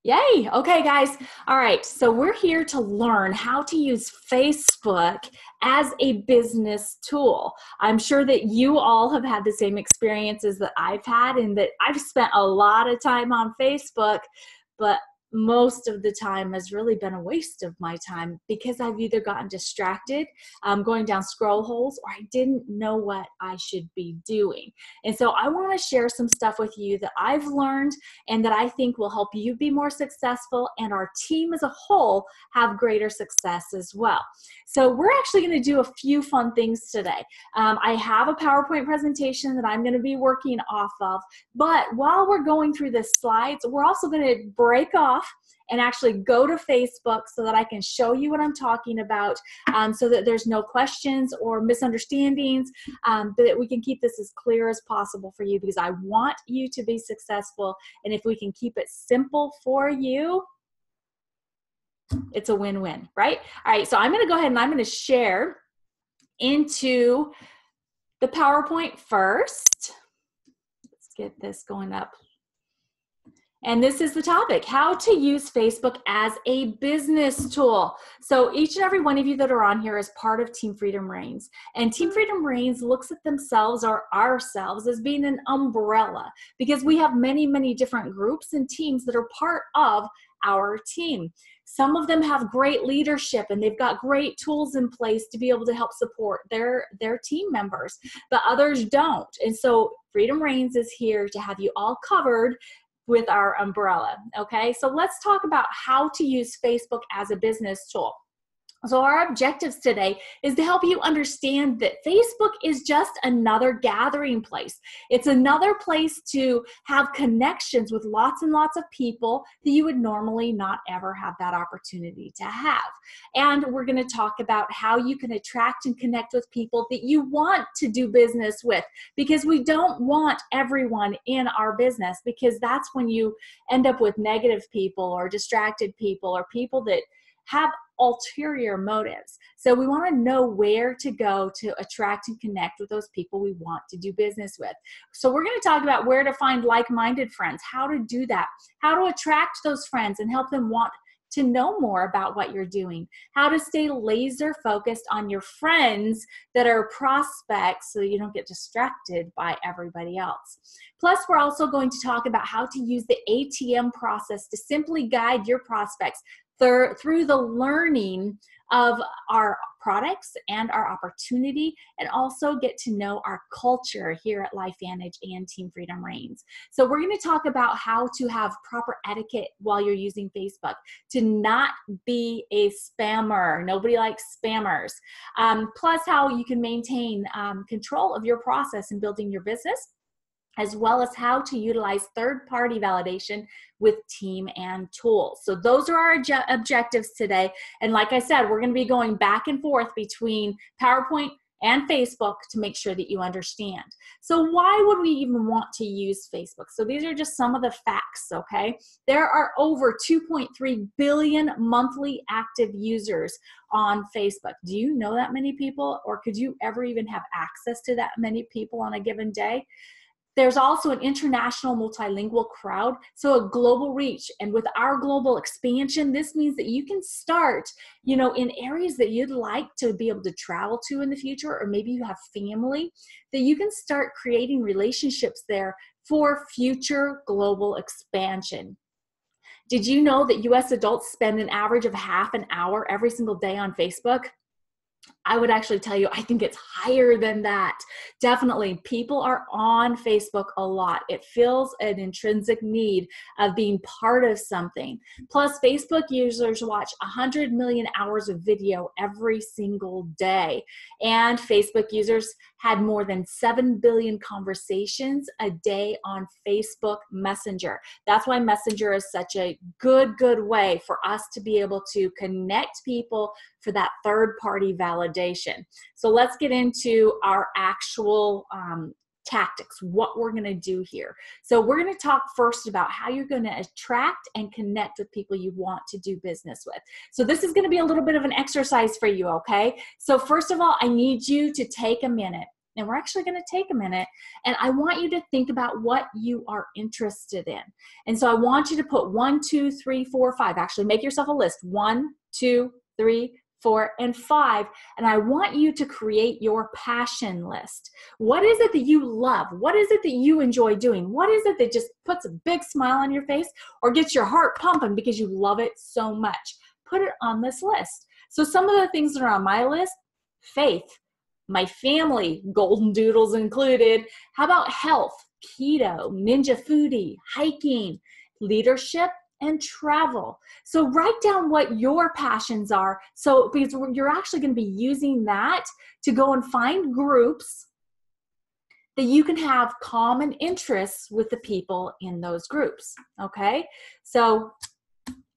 Yay. Okay, guys. All right. So we're here to learn how to use Facebook as a business tool. I'm sure that you all have had the same experiences that I've had, and that I've spent a lot of time on Facebook, but most of the time has really been a waste of my time because I've either gotten distracted, going down scroll holes, or I didn't know what I should be doing. And so I want to share some stuff with you that I've learned and that I think will help you be more successful and our team as a whole have greater success as well. So we're actually going to do a few fun things today. I have a PowerPoint presentation that I'm going to be working off of, but while we're going through the slides, we're also going to break off and actually go to Facebook so that I can show you what I'm talking about, so that there's no questions or misunderstandings, but that we can keep this as clear as possible for you, because I want you to be successful. And if we can keep it simple for you, it's a win-win, right? All right, so I'm going to go ahead and I'm going to share into the PowerPoint first. Let's get this going up. And this is the topic: how to use Facebook as a business tool. So each and every one of you that are on here is part of Team Freedom Reigns. And Team Freedom Reigns looks at themselves, or ourselves, as being an umbrella, because we have many, many different groups and teams that are part of our team. Some of them have great leadership and they've got great tools in place to be able to help support their team members, but others don't. And so Freedom Reigns is here to have you all covered with our umbrella. Okay, so let's talk about how to use Facebook as a business tool. So our objectives today is to help you understand that Facebook is just another gathering place. It's another place to have connections with lots and lots of people that you would normally not ever have that opportunity to have. And we're going to talk about how you can attract and connect with people that you want to do business with, because we don't want everyone in our business, because that's when you end up with negative people or distracted people or people that have ulterior motives. So we want to know where to go to attract and connect with those people we want to do business with. So we're going to talk about where to find like-minded friends, how to do that, how to attract those friends and help them want to know more about what you're doing, how to stay laser focused on your friends that are prospects so you don't get distracted by everybody else. Plus, we're also going to talk about how to use the ATM process to simply guide your prospects through the learning of our products and our opportunity, and also get to know our culture here at LifeVantage and Team Freedom Reigns. So we're going to talk about how to have proper etiquette while you're using Facebook, to not be a spammer. Nobody likes spammers. Plus how you can maintain control of your process in building your business, as well as how to utilize third-party validation with team and tools. So those are our objectives today. And like I said, we're going to be going back and forth between PowerPoint and Facebook to make sure that you understand. So why would we even want to use Facebook? So these are just some of the facts, okay? There are over 2.3 billion monthly active users on Facebook. Do you know that many people, or could you ever even have access to that many people on a given day? There's also an international multilingual crowd, so a global reach. And with our global expansion, this means that you can start, in areas that you'd like to be able to travel to in the future, or maybe you have family, that you can start creating relationships there for future global expansion. Did you know that US adults spend an average of half an hour every single day on Facebook? I would actually tell you, I think it's higher than that. Definitely, people are on Facebook a lot. It fills an intrinsic need of being part of something. Plus, Facebook users watch 100 million hours of video every single day. And Facebook users had more than 7 billion conversations a day on Facebook Messenger. That's why Messenger is such a good way for us to be able to connect people for that third-party validation. So let's get into our actual tactics, what we're going to do here. So we're going to talk first about how you're going to attract and connect with people you want to do business with. So this is going to be a little bit of an exercise for you, okay? So first of all, I need you to take a minute And we're actually going to take a minute, and I want you to think about what you are interested in. And so I want you to put 1, 2, 3, 4, 5. Actually, make yourself a list. 1, 2, 3, 4, and 5. And I want you to create your passion list. What is it that you love? What is it that you enjoy doing? What is it that just puts a big smile on your face or gets your heart pumping because you love it so much? Put it on this list. So some of the things that are on my list: faith, my family, golden doodles included. How about health, keto, ninja foodie, hiking, leadership, and travel. So write down what your passions are. So because you're actually going to be using that to go and find groups that you can have common interests with the people in those groups. Okay. So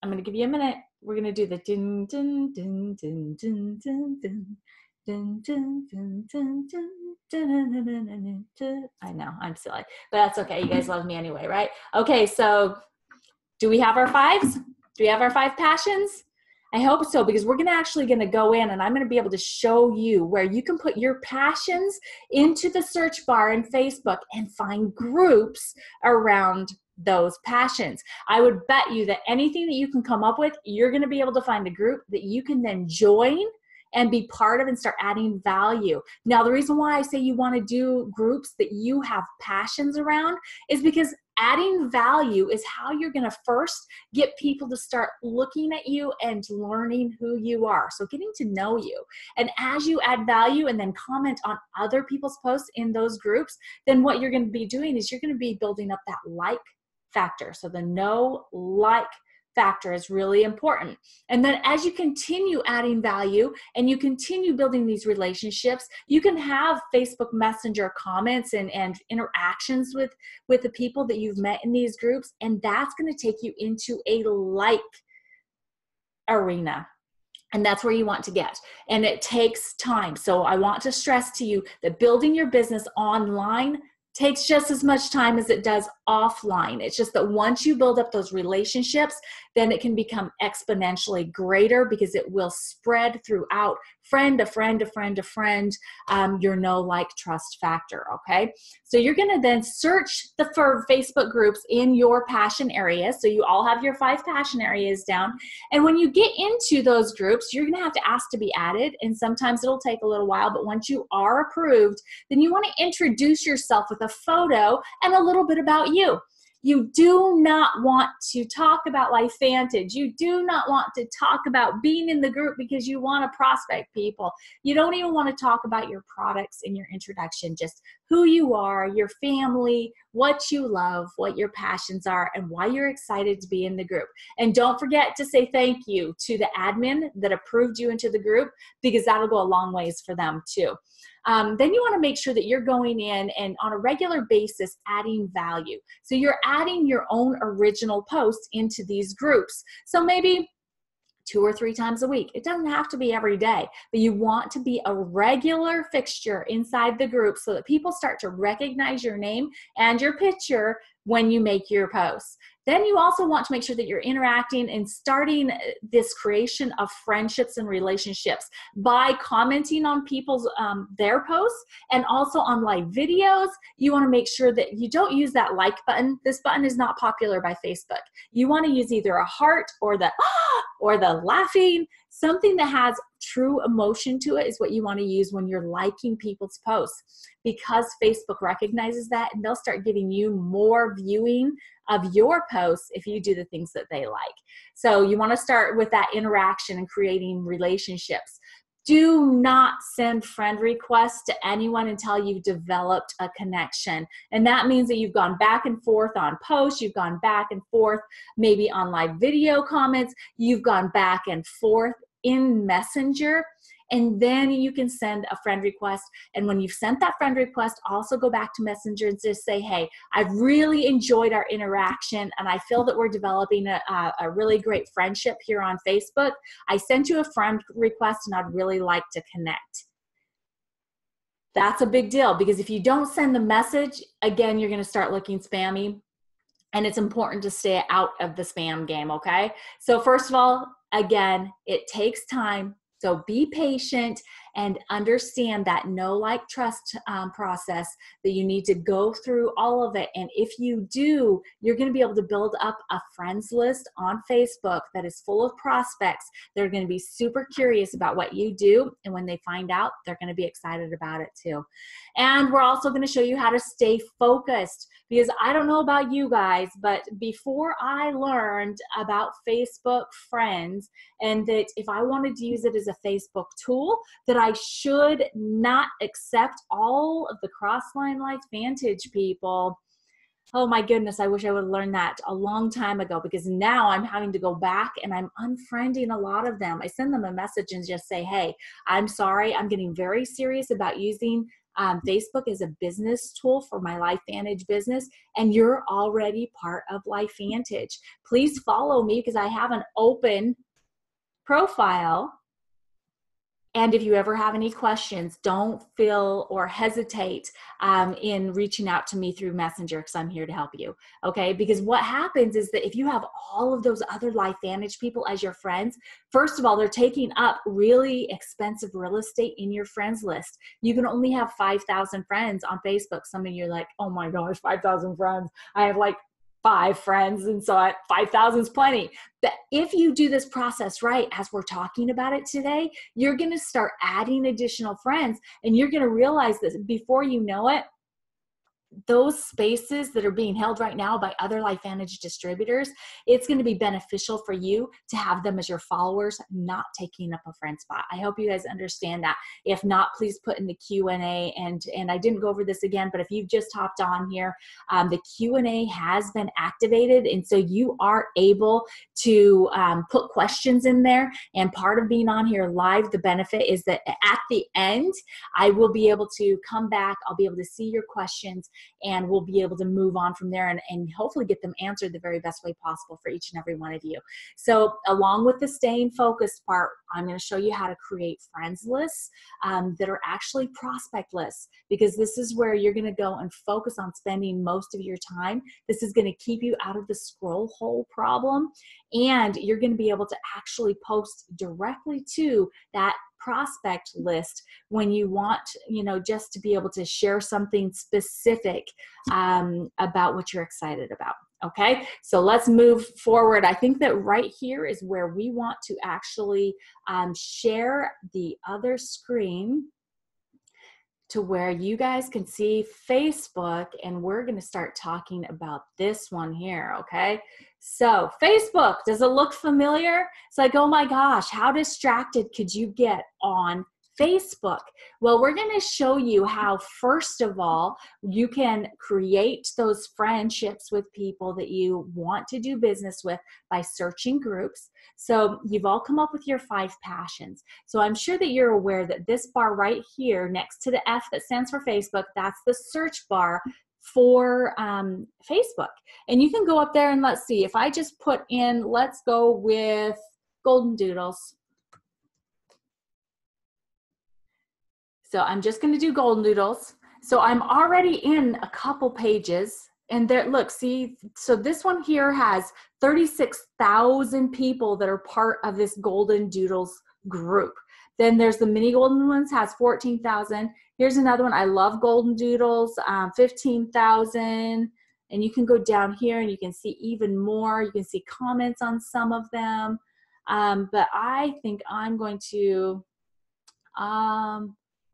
I'm going to give you a minute. We're going to do the din, din, din, din, din, din, din. Dun, dun, dun, dun, dun, dun, dun, dun, dun, dun. I know, I'm silly, but that's okay. You guys love me anyway, right? Okay, so do we have our 5s? Do we have our 5 passions? I hope so, because we're actually going to go in and I'm going to be able to show you where you can put your passions into the search bar in Facebook and find groups around those passions. I would bet you that anything that you can come up with, you're going to be able to find a group that you can then join and be part of and start adding value. Now, the reason why I say you want to do groups that you have passions around is because adding value is how you're going to first get people to start looking at you and learning who you are. So getting to know you. And as you add value and then comment on other people's posts in those groups, then what you're going to be doing is you're going to be building up that like factor. So the know, like factor is really important. And then as you continue adding value and you continue building these relationships, you can have Facebook Messenger comments and interactions with the people that you've met in these groups. And that's going to take you into a like arena. And that's where you want to get. And it takes time. So I want to stress to you that building your business online takes just as much time as it does offline. It's just that once you build up those relationships, then it can become exponentially greater because it will spread throughout friend to friend to friend to friend, your know, like, trust factor, okay? So you're gonna then search for Facebook groups in your passion area. So you all have your 5 passion areas down. And when you get into those groups, you're gonna have to ask to be added. And sometimes it'll take a little while, but once you are approved, then you wanna introduce yourself with a photo and a little bit about you. You do not want to talk about LifeVantage. You do not want to talk about being in the group because you want to prospect people. You don't even want to talk about your products in your introduction, just who you are, your family, what you love, what your passions are, and why you're excited to be in the group. And don't forget to say thank you to the admin that approved you into the group, because that'll go a long ways for them too. Then you want to make sure that you're going in and on a regular basis adding value. So you're adding your own original posts into these groups. So maybe 2 or 3 times a week. It doesn't have to be every day, but you want to be a regular fixture inside the group so that people start to recognize your name and your picture when you make your posts. Then you also want to make sure that you're interacting and starting this creation of friendships and relationships by commenting on people's their posts and also on live videos. You want to make sure that you don't use that like button. This button is not popular by Facebook. You want to use either a heart or the or the laughing. Something that has true emotion to it is what you want to use when you're liking people's posts, because Facebook recognizes that and they'll start giving you more viewing of your posts if you do the things that they like. So you want to start with that interaction and creating relationships. Do not send friend requests to anyone until you've developed a connection. And that means that you've gone back and forth on posts, you've gone back and forth maybe on live video comments, you've gone back and forth in Messenger, and then you can send a friend request. And when you've sent that friend request, also go back to Messenger and just say, hey, I've really enjoyed our interaction and I feel that we're developing a really great friendship here on Facebook. I sent you a friend request and I'd really like to connect. That's a big deal, because if you don't send the message, again, you're going to start looking spammy. And it's important to stay out of the spam game, okay? So first of all, again, it takes time. So be patient and understand that know, like, trust process, that you need to go through all of it. And if you do, you're going to be able to build up a friends list on Facebook that is full of prospects. They're going to be super curious about what you do. And when they find out, they're going to be excited about it too. And we're also going to show you how to stay focused, because I don't know about you guys, but before I learned about Facebook friends, and that if I wanted to use it as a Facebook tool, that I should not accept all of the Crossline Life Vantage people. Oh my goodness, I wish I would have learned that a long time ago, because now I'm having to go back and I'm unfriending a lot of them. I send them a message and just say, hey, I'm sorry, I'm getting very serious about using Facebook is a business tool for my LifeVantage business, and you're already part of LifeVantage. Please follow me because I have an open profile. And if you ever have any questions, don't feel or hesitate in reaching out to me through Messenger, because I'm here to help you, okay? Because what happens is that if you have all of those other LifeVantage people as your friends, first of all, they're taking up really expensive real estate in your friends list. You can only have 5,000 friends on Facebook. Some of you are like, oh my gosh, 5,000 friends. I have like 5 friends, and so 5,000 is plenty. But if you do this process right, as we're talking about it today, you're going to start adding additional friends, and you're going to realize that before you know it, those spaces that are being held right now by other LifeVantage distributors, it's going to be beneficial for you to have them as your followers, not taking up a friend spot. I hope you guys understand that. If not, please put in the Q&A. And I didn't go over this again, but if you've just hopped on here, the Q&A has been activated. And so you are able to put questions in there. And part of being on here live, the benefit is that at the end, I will be able to come back. I'll be able to see your questions, and we'll be able to move on from there and hopefully get them answered the very best way possible for each and every one of you. So along with the staying focused part, I'm going to show you how to create friends lists that are actually prospect lists, because this is where you're going to go and focus on spending most of your time. This is going to keep you out of the scroll hole problem, and you're going to be able to actually post directly to that prospect list when you want, just to be able to share something specific about what you're excited about. Okay, so let's move forward. I think that right here is where we want to actually share the other screen to where you guys can see Facebook, and we're going to start talking about this one here, okay? So Facebook, does it look familiar? It's like, oh my gosh, how distracted could you get on Facebook? Well, we're going to show you how, first of all, you can create those friendships with people that you want to do business with by searching groups. So you've all come up with your 5 passions. So I'm sure that you're aware that this bar right here next to the F that stands for Facebook, that's the search bar for Facebook. And you can go up there and let's see, if I just put in, let's go with golden doodles. So I'm just going to do golden doodles. So I'm already in a couple pages, and there, look, see, so this one here has 36,000 people that are part of this golden doodles group. Then there's the mini golden ones, has 14,000. Here's another one. I love golden doodles, 15,000. And you can go down here and you can see even more. You can see comments on some of them. But I think I'm going to,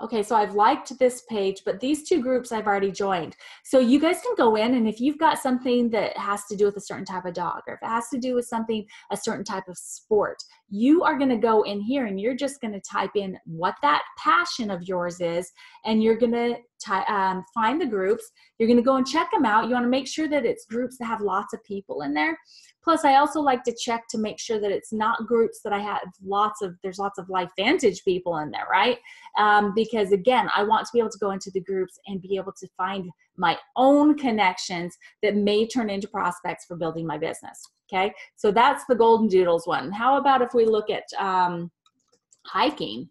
okay, so I've liked this page, but these 2 groups I've already joined. So you guys can go in, and if you've got something that has to do with a certain type of dog, or if it has to do with something, a certain type of sport, you are going to go in here and you're just going to type in what that passion of yours is, and you're going to find the groups. You're going to go and check them out. You want to make sure that it's groups that have lots of people in there. Plus, I also like to check to make sure that it's not groups that I have there's lots of LifeVantage people in there, right? Because again, I want to be able to go into the groups and be able to find my own connections that may turn into prospects for building my business. Okay, so that's the golden doodles one. How about if we look at hiking?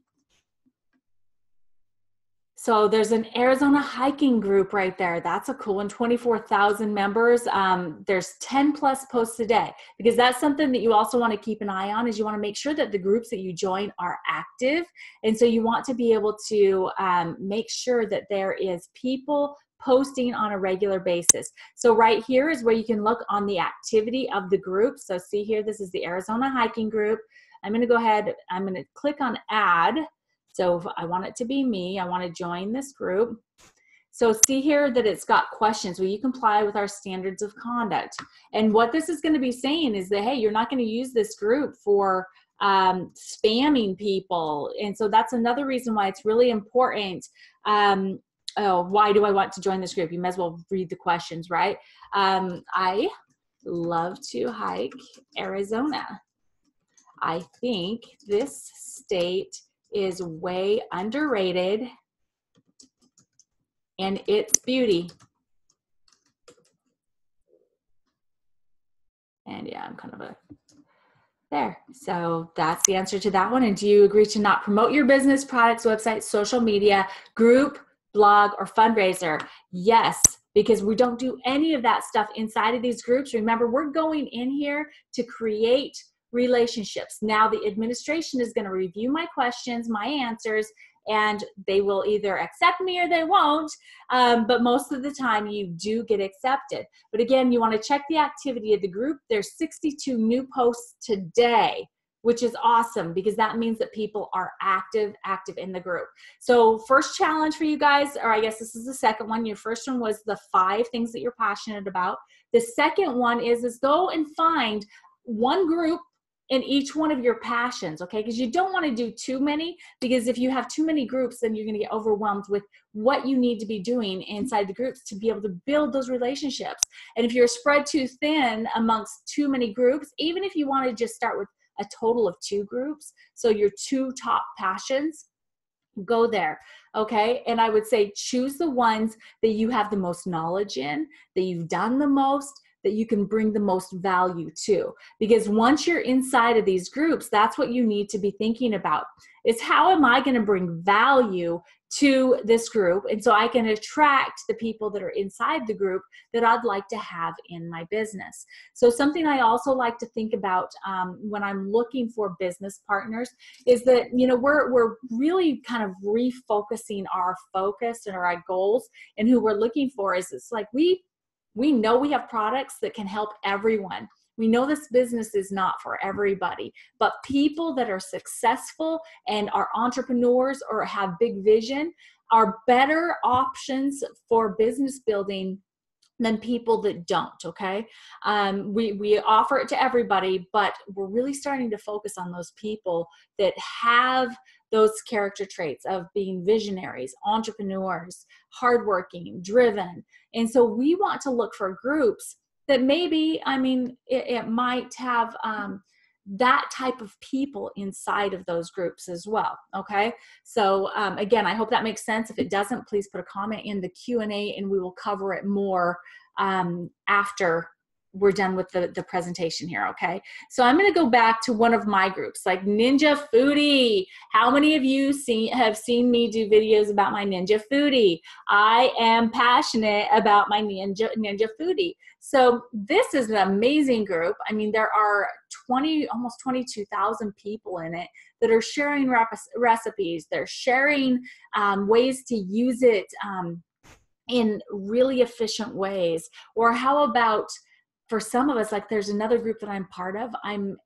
So there's an Arizona hiking group right there. That's a cool one. 24,000 members. There's 10 plus posts a day, because that's something that you also want to keep an eye on, is you want to make sure that the groups that you join are active. And so you want to be able to make sure that there is people posting on a regular basis. So right here is where you can look on the activity of the group. So see here, this is the Arizona hiking group. I'm going to go ahead, I'm going to click on add. So if I want it to be me, I want to join this group. So see here that it's got questions. Will you comply with our standards of conduct? And what this is going to be saying is that, hey, you're not going to use this group for spamming people. And so that's another reason why it's really important. Why do I want to join this group? You might as well read the questions, right? I love to hike Arizona. I think this state is way underrated and its beauty. And yeah, I'm kind of there. So that's the answer to that one. And do you agree to not promote your business, products, website, social media, group, blog, or fundraiser? Yes, because we don't do any of that stuff inside of these groups. Remember, we're going in here to create relationships. Now the administration is going to review my questions, my answers, and they will either accept me or they won't. But most of the time you do get accepted. But again, you want to check the activity of the group. There's 62 new posts today, which is awesome, because that means that people are active in the group. So first challenge for you guys, or I guess this is the second one. Your first one was the 5 things that you're passionate about. The second one is go and find one group in each one of your passions, okay? Because you don't want to do too many, because if you have too many groups, then you're going to get overwhelmed with what you need to be doing inside the groups to be able to build those relationships. And if you're spread too thin amongst too many groups, even if you want to just start with a total of 2 groups, so your 2 top passions, go there, okay? And I would say choose the ones that you have the most knowledge in, that you've done the most, that you can bring the most value to. Because once you're inside of these groups, that's what you need to be thinking about. Is how am I going to bring value to this group? And so I can attract the people that are inside the group that I'd like to have in my business. So something I also like to think about when I'm looking for business partners is that, you know, we're really kind of refocusing our focus and our goals, and who we're looking for is, it's like we know we have products that can help everyone. We know this business is not for everybody, but people that are successful and are entrepreneurs or have big vision are better options for business building than people that don't, okay? We offer it to everybody, but we're really starting to focus on those people that have those character traits of being visionaries, entrepreneurs, hardworking, driven. And so we want to look for groups that maybe, I mean, it might have that type of people inside of those groups as well, okay? So again, I hope that makes sense. If it doesn't, please put a comment in the Q&A and we will cover it more after we're done with the presentation here, okay? So I'm gonna go back to one of my groups, like Ninja Foodie. How many of you have seen me do videos about my Ninja Foodie? I am passionate about my Ninja Foodie. So this is an amazing group. I mean, there are almost 22,000 people in it that are sharing recipes. They're sharing ways to use it in really efficient ways. Or how about, for some of us, like there's another group that I'm part of,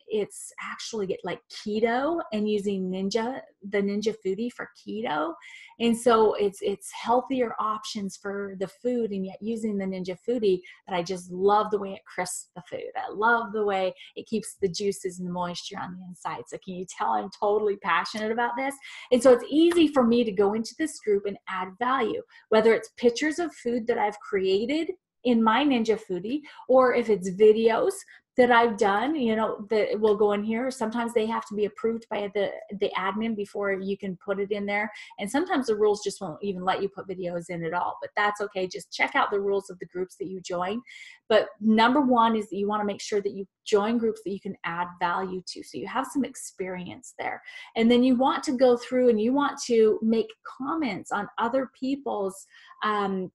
it's actually like keto and using the Ninja Foodie for keto. And so it's healthier options for the food, and yet using the Ninja Foodie, but I just love the way it crisps the food. I love the way it keeps the juices and the moisture on the inside. So can you tell I'm totally passionate about this? And so it's easy for me to go into this group and add value, whether it's pictures of food that I've created in my Ninja Foodie, or if it's videos that I've done, you know, that will go in here. Sometimes they have to be approved by the admin before you can put it in there. And sometimes the rules just won't even let you put videos in at all, but that's okay. Just check out the rules of the groups that you join. But number one is that you want to make sure that you join groups that you can add value to. So you have some experience there. And then you want to go through and you want to make comments on other people's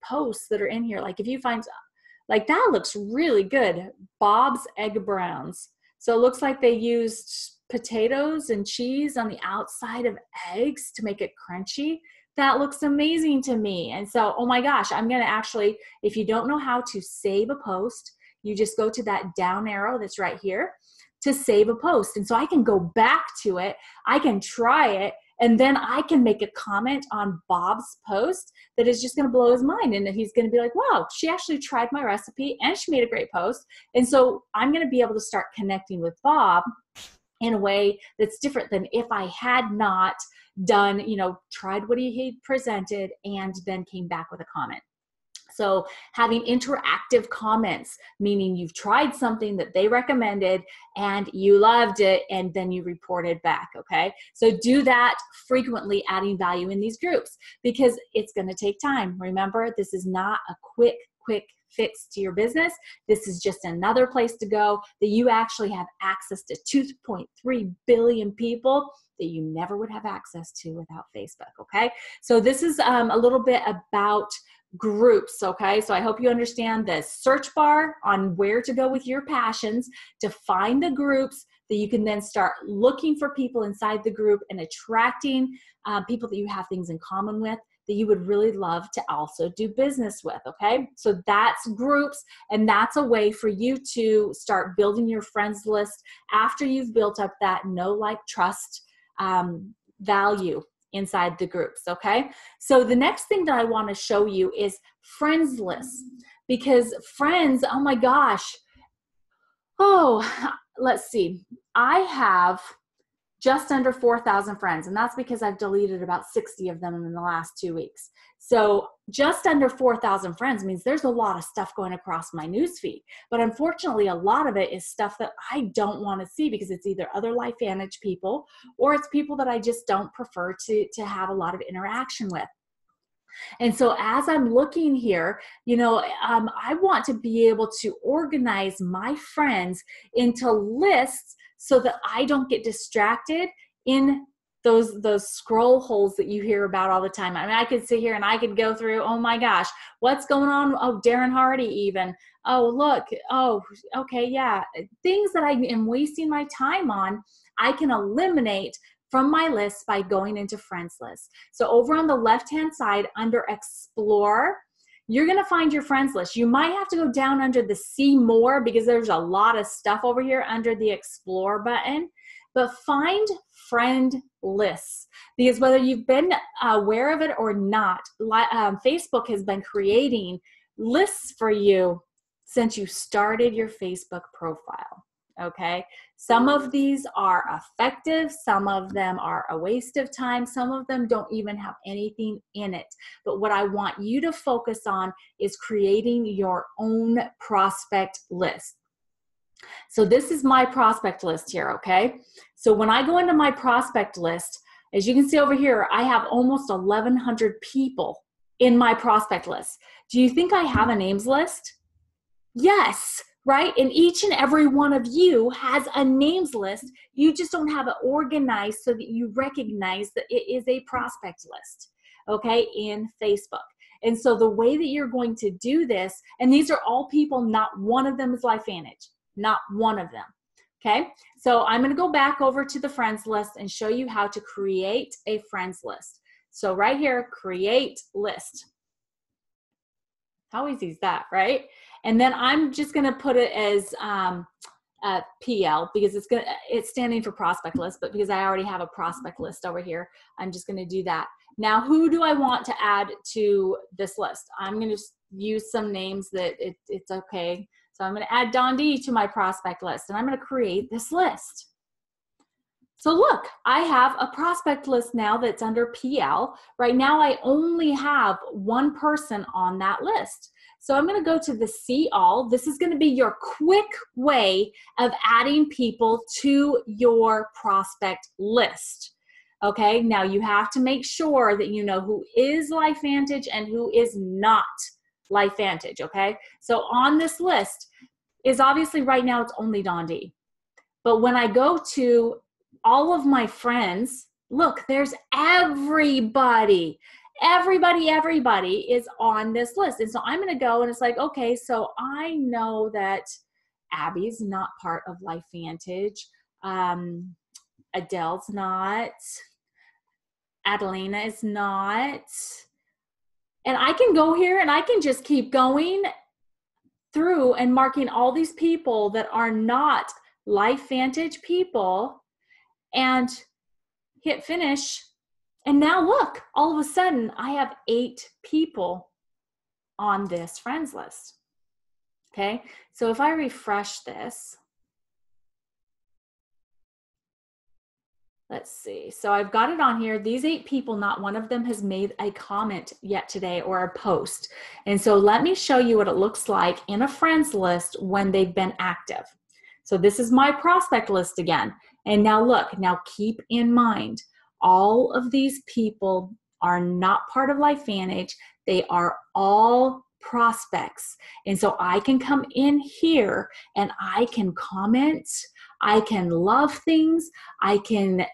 posts that are in here. Like if you find, like that looks really good, Bob's Egg Browns. So it looks like they used potatoes and cheese on the outside of eggs to make it crunchy. That looks amazing to me. And so, oh my gosh, I'm gonna actually, if you don't know how to save a post, you just go to that down arrow that's right here to save a post. And so I can go back to it, I can try it, and then I can make a comment on Bob's post that is just gonna blow his mind. And he's gonna be like, wow, she actually tried my recipe and she made a great post. And so I'm gonna be able to start connecting with Bob in a way that's different than if I had not done, you know, tried what he presented and then came back with a comment. So having interactive comments, meaning you've tried something that they recommended and you loved it and then you reported back, okay? So do that frequently, adding value in these groups because it's gonna take time. Remember, this is not a quick fix to your business. This is just another place to go that you actually have access to 2.3 billion people that you never would have access to without Facebook, okay? So this is a little bit about groups, okay? So I hope you understand the search bar on where to go with your passions to find the groups that you can then start looking for people inside the group and attracting people that you have things in common with that you would really love to also do business with, okay? So that's groups, and that's a way for you to start building your friends list after you've built up that know, like, trust value inside the groups, okay? So the next thing that I want to show you is friends lists, because friends, oh my gosh, let's see. I have just under 4,000 friends, and that's because I've deleted about 60 of them in the last 2 weeks. So just under 4,000 friends means there's a lot of stuff going across my newsfeed. But unfortunately, a lot of it is stuff that I don't want to see because it's either other LifeVantage people or it's people that I just don't prefer to have a lot of interaction with. And so as I'm looking here, you know, I want to be able to organize my friends into lists so that I don't get distracted in those scroll holes that you hear about all the time. I mean, I could sit here and I could go through, oh my gosh, what's going on? Oh, Darren Hardy even. Oh, look. Oh, okay, yeah. Things that I am wasting my time on, I can eliminate from my list by going into friends list. So over on the left-hand side under Explore, you're gonna find your friends list. You might have to go down under the See More because there's a lot of stuff over here under the Explore button, but find friend lists because whether you've been aware of it or not, Facebook has been creating lists for you since you started your Facebook profile. Okay, some of these are effective, some of them are a waste of time, some of them don't even have anything in it. But what I want you to focus on is creating your own prospect list. So this is my prospect list here, okay? So when I go into my prospect list, as you can see over here, I have almost 1,100 people in my prospect list. Do you think I have a names list? Yes. Right? And each and every one of you has a names list. You just don't have it organized so that you recognize that it is a prospect list, okay, in Facebook. And so the way that you're going to do this, and these are all people, not one of them is LifeVantage, not one of them, okay? So I'm going to go back over to the friends list and show you how to create a friends list. So right here, create list. How easy is that, right? And then I'm just going to put it as PL because it's standing for prospect list, but because I already have a prospect list over here, I'm just going to do that. Now, who do I want to add to this list? I'm going to just use some names that it's okay. So I'm going to add Don D to my prospect list, and I'm going to create this list. So look, I have a prospect list now that's under PL. Right now, I only have one person on that list. So I'm going to go to the See All. This is going to be your quick way of adding people to your prospect list. Okay, now you have to make sure that you know who is LifeVantage and who is not LifeVantage, okay? So on this list is obviously right now it's only Dawn D. But when I go to all of my friends, look, there's everybody. Everybody is on this list. And so I'm going to go and it's like, okay, so I know that Abby's not part of LifeVantage. Adele's not. Adelina is not. And I can go here and I can just keep going through and marking all these people that are not LifeVantage people and hit finish. And now look, all of a sudden I have 8 people on this friends list. Okay, so if I refresh this, let's see. So I've got it on here. These 8 people, not one of them has made a comment yet today or a post. And so let me show you what it looks like in a friends list when they've been active. So this is my prospect list again. And now look, now keep in mind, all of these people are not part of LifeVantage. They are all prospects. And so I can come in here and I can comment, I can love things, I can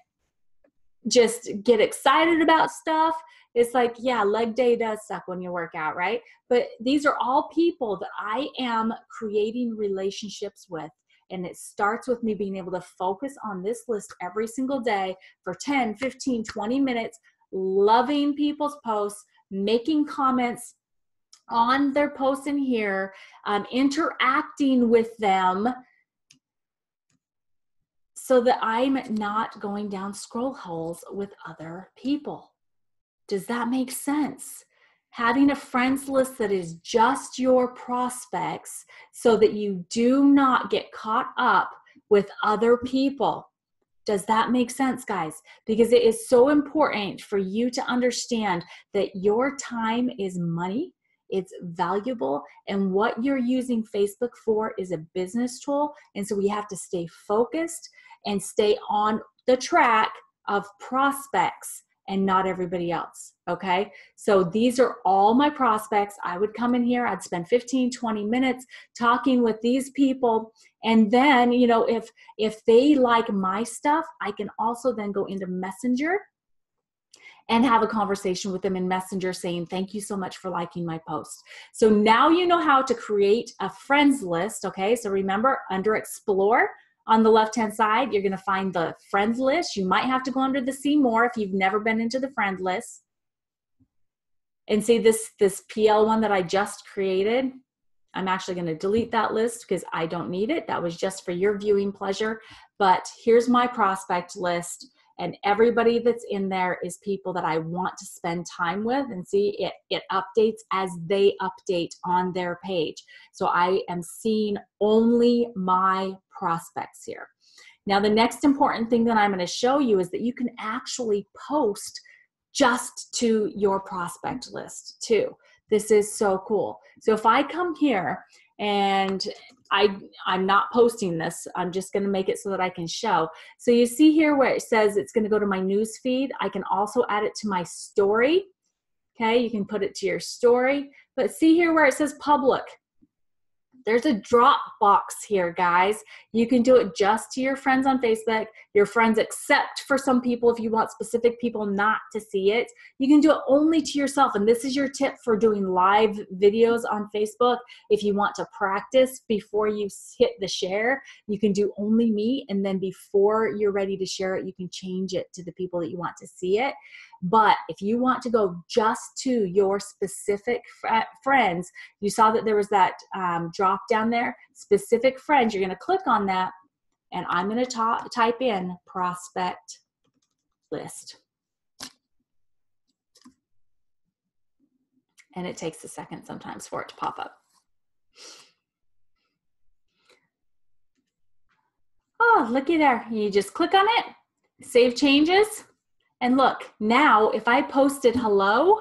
just get excited about stuff. It's like, yeah, leg day does suck when you work out, right? But these are all people that I am creating relationships with. And it starts with me being able to focus on this list every single day for 10, 15, 20 minutes, loving people's posts, making comments on their posts in here, interacting with them so that I'm not going down scroll holes with other people. Does that make sense? Having a friends list that is just your prospects so that you do not get caught up with other people. Does that make sense, guys? Because it is so important for you to understand that your time is money, it's valuable, and what you're using Facebook for is a business tool. And so we have to stay focused and stay on the track of prospects and not everybody else, okay? So these are all my prospects. I would come in here, I'd spend 15, 20 minutes talking with these people. And then, you know, if they like my stuff, I can also then go into Messenger and have a conversation with them in Messenger saying, thank you so much for liking my post. So now you know how to create a friends list, okay? So remember, under Explore, on the left-hand side, you're going to find the friends list. You might have to go under the See More if you've never been into the friend list. And see this PL one that I just created. I'm actually going to delete that list because I don't need it. That was just for your viewing pleasure. But here's my prospect list. And everybody that's in there is people that I want to spend time with. And see, it updates as they update on their page. So I am seeing only my prospects here. Now, the next important thing that I'm going to show you is that you can actually post just to your prospect list too. This is so cool. So if I come here and I'm not posting this, I'm just going to make it so that I can show. So you see here where it says it's going to go to my news feed. I can also add it to my story. Okay, you can put it to your story. But see here where it says public. There's a drop box here, guys. You can do it just to your friends on Facebook, your friends, except for some people, if you want specific people not to see it. You can do it only to yourself. And this is your tip for doing live videos on Facebook. If you want to practice before you hit the share, you can do only me. And then before you're ready to share it, you can change it to the people that you want to see it. But if you want to go just to your specific friends, you saw that there was that drop down there, specific friends, you're going to click on that, and I'm going to type in prospect list. And it takes a second sometimes for it to pop up. Oh, looky there. You just click on it. save changes. And look, now if I posted hello,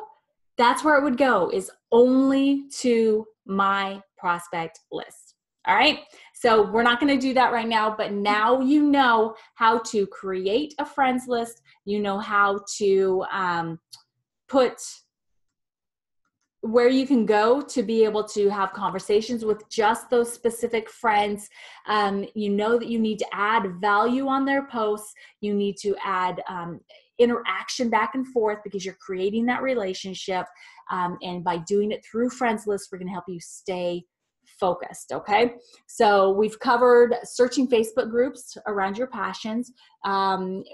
that's where it would go, is only to my prospect list. All right. So we're not going to do that right now, but now you know how to create a friends list. You know how to put where you can go to be able to have conversations with just those specific friends. You know that you need to add value on their posts. You need to add interaction back and forth because you're creating that relationship. And by doing it through friends lists, we're going to help you stay focused. Okay. So we've covered searching Facebook groups around your passions.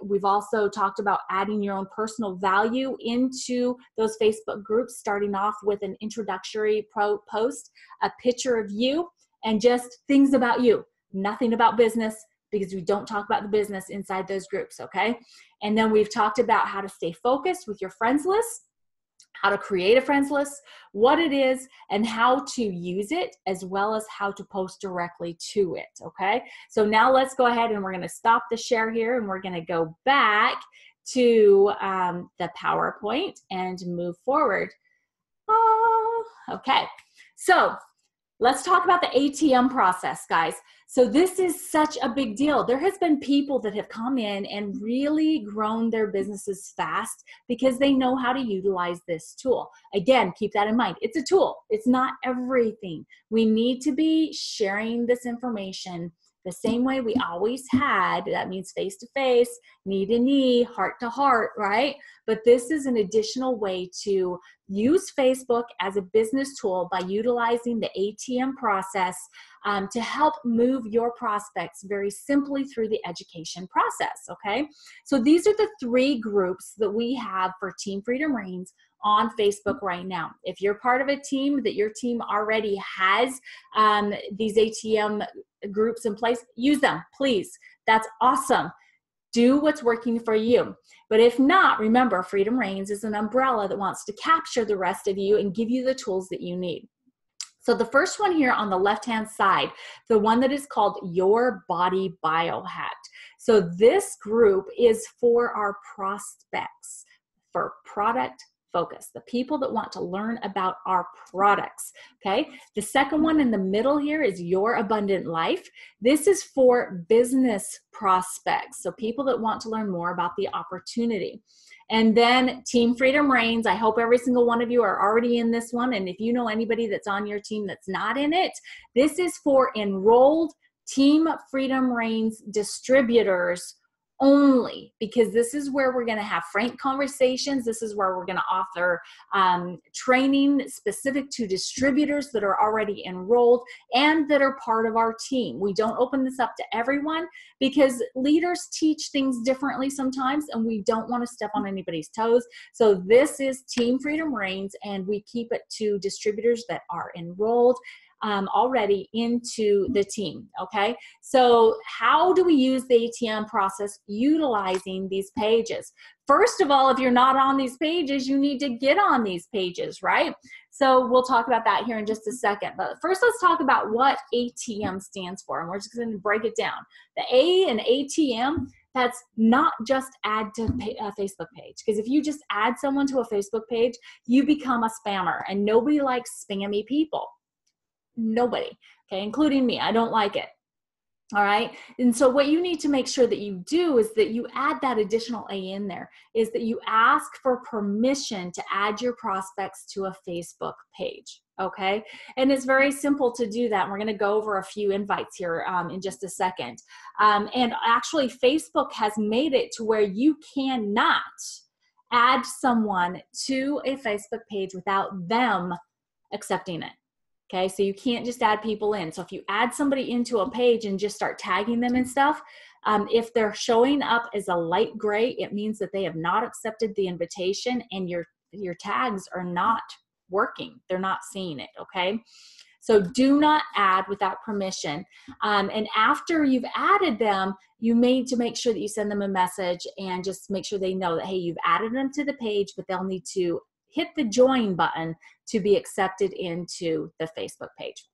We've also talked about adding your own personal value into those Facebook groups, starting off with an introductory post, a picture of you, and just things about you, nothing about business, because we don't talk about the business inside those groups. Okay. And then we've talked about how to stay focused with your friends list, how to create a friends list, what it is, and how to use it, as well as how to post directly to it, okay? So now let's go ahead and we're gonna stop the share here and we're gonna go back to the PowerPoint and move forward. Okay, so let's talk about the ATM process, guys. So this is such a big deal. There has been people that have come in and really grown their businesses fast because they know how to utilize this tool. Again, keep that in mind. It's a tool. It's not everything. We need to be sharing this information the same way we always had. That means face-to-face, knee-to-knee, heart-to-heart, right? But this is an additional way to use Facebook as a business tool by utilizing the ATM process to help move your prospects very simply through the education process, okay? So these are the 3 groups that we have for Team Freedom Reigns on Facebook right now. If you're part of a team that your team already has these ATM groups in place, use them, please. That's awesome. Do what's working for you. But if not, remember, Freedom Reigns is an umbrella that wants to capture the rest of you and give you the tools that you need. So the first one here on the left-hand side, the one that is called Your Body Biohacked. So this group is for our prospects, for product focus, the people that want to learn about our products, okay? The second one in the middle here is Your Abundant Life. This is for business prospects, so people that want to learn more about the opportunity. And then Team Freedom Reigns, I hope every single one of you are already in this one, and if you know anybody that's on your team that's not in it, this is for enrolled Team Freedom Reigns distributors only, because this is where we're going to have frank conversations. This is where we're going to offer training specific to distributors that are already enrolled and that are part of our team. We don't open this up to everyone because leaders teach things differently sometimes, and we don't want to step on anybody's toes. So this is Team Freedom Reigns, and we keep it to distributors that are enrolled already into the team, okay? So how do we use the ATM process utilizing these pages? First of all, if you're not on these pages, you need to get on these pages, right? So we'll talk about that here in just a second. But first, let's talk about what ATM stands for, and we're just going to break it down. The A in ATM, that's not just add to a Facebook page, because if you just add someone to a Facebook page, you become a spammer, and nobody likes spammy people. Nobody, okay, including me. I don't like it. All right. And so what you need to make sure that you do is that you add that additional A in there, is that you ask for permission to add your prospects to a Facebook page. Okay. And it's very simple to do that. We're going to go over a few invites here in just a second. And actually, Facebook has made it to where you cannot add someone to a Facebook page without them accepting it. Okay, so you can't just add people in. So if you add somebody into a page and just start tagging them and stuff, if they're showing up as a light gray, it means that they have not accepted the invitation and your tags are not working. They're not seeing it, okay? So do not add without permission. And after you've added them, you need to make sure that you send them a message and just make sure they know that, hey, you've added them to the page, but they'll need to hit the join button to be accepted into the Facebook page.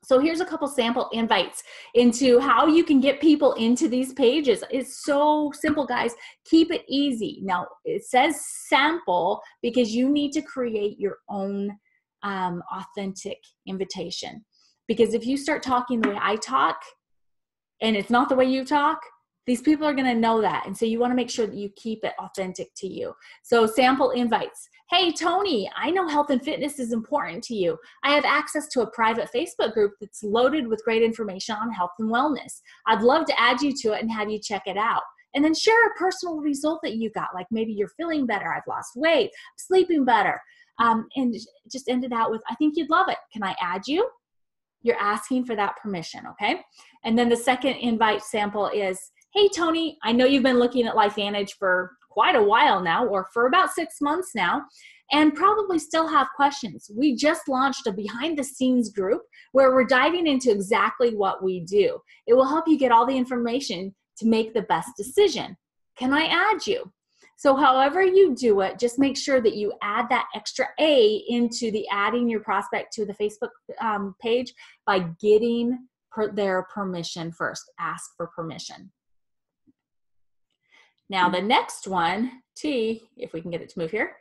So here's a couple sample invites into how you can get people into these pages. It's so simple, guys. Keep it easy. Now, it says sample because you need to create your own authentic invitation. Because if you start talking the way I talk and it's not the way you talk, these people are going to know that. And so you want to make sure that you keep it authentic to you. So sample invites. Hey, Tony, I know health and fitness is important to you. I have access to a private Facebook group that's loaded with great information on health and wellness. I'd love to add you to it and have you check it out. And then share a personal result that you got, like maybe you're feeling better, I've lost weight, I'm sleeping better. And just end it out with, I think you'd love it. Can I add you? You're asking for that permission, okay? And then the second invite sample is, hey, Tony, I know you've been looking at LifeVantage for quite a while now, or for about 6 months now, and probably still have questions. We just launched a behind the scenes group where we're diving into exactly what we do. It will help you get all the information to make the best decision. Can I add you? So however you do it, just make sure that you add that extra A into the adding your prospect to the Facebook page by getting their permission first. Ask for permission. Now the next one, T, if we can get it to move here.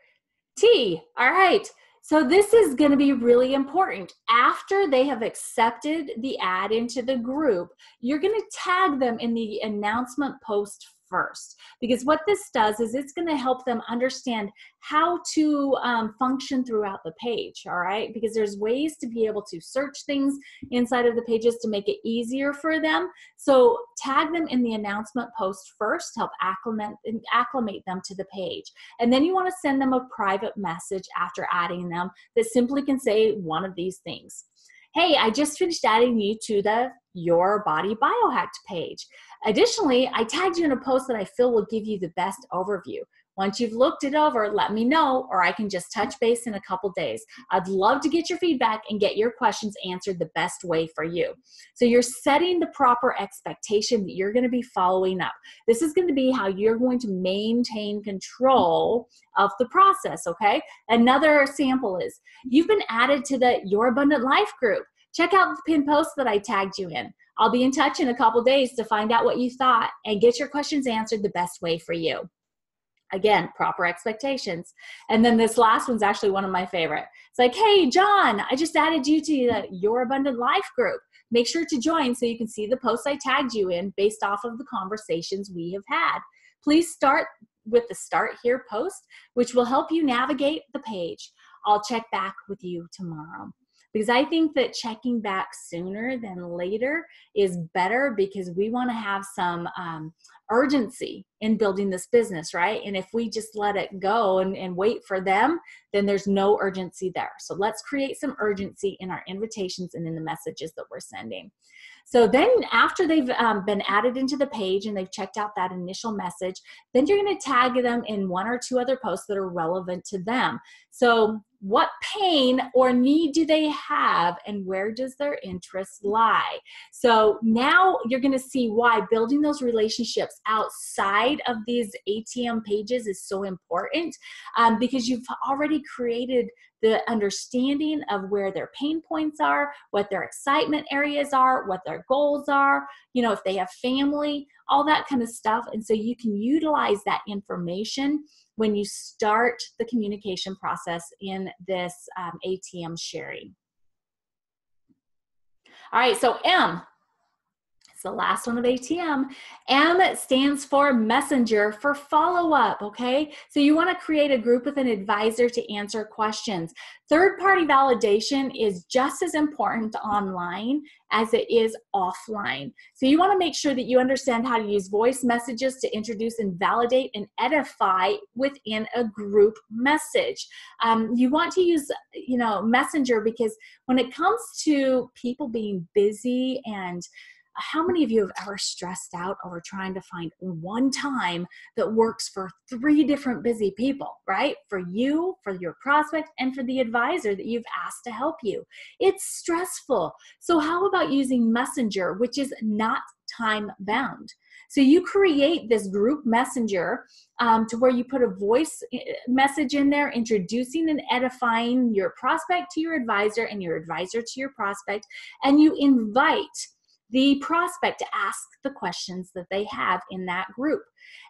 T, all right. So this is going to be really important. After they have accepted the add into the group, you're going to tag them in the announcement post first, because what this does is it's going to help them understand how to function throughout the page, all right? Because there's ways to be able to search things inside of the pages to make it easier for them. So tag them in the announcement post first, help acclimate them to the page. And then you want to send them a private message after adding them that simply can say one of these things. Hey, I just finished adding you to the Your Body Biohacked page. Additionally, I tagged you in a post that I feel will give you the best overview. Once you've looked it over, let me know, or I can just touch base in a couple days. I'd love to get your feedback and get your questions answered the best way for you. So you're setting the proper expectation that you're going to be following up. This is going to be how you're going to maintain control of the process, okay? Another sample is, you've been added to the Your Abundant Life group. Check out the pinned post that I tagged you in. I'll be in touch in a couple days to find out what you thought and get your questions answered the best way for you. Again, proper expectations. And then this last one's actually one of my favorite. It's like, hey, John, I just added you to the Your Abundant Life group. Make sure to join so you can see the posts I tagged you in based off of the conversations we have had. Please start with the Start Here post, which will help you navigate the page. I'll check back with you tomorrow. Because I think that checking back sooner than later is better, because we want to have some urgency in building this business, right? And if we just let it go and wait for them, then there's no urgency there. So let's create some urgency in our invitations and in the messages that we're sending. So then after they've been added into the page and they've checked out that initial message, then you're going to tag them in one or two other posts that are relevant to them. So what pain or need do they have, and where does their interest lie? So now you're going to see why building those relationships outside of these ATM pages is so important, because you've already created the understanding of where their pain points are, what their excitement areas are, what their goals are, you know, if they have family, all that kind of stuff. And so you can utilize that information when you start the communication process in this ATM sharing. All right, so M. It's the last one of ATM. M stands for messenger, for follow-up, okay? So you want to create a group with an advisor to answer questions. Third-party validation is just as important online as it is offline. So you want to make sure that you understand how to use voice messages to introduce and validate and edify within a group message. You want to use, messenger, because when it comes to people being busy, and how many of you have ever stressed out over trying to find one time that works for 3 different busy people, right? For you, for your prospect, and for the advisor that you've asked to help you. It's stressful. So how about using Messenger, which is not time bound? So you create this group messenger to where you put a voice message in there, introducing and edifying your prospect to your advisor and your advisor to your prospect, and you invite the prospect to ask the questions that they have in that group.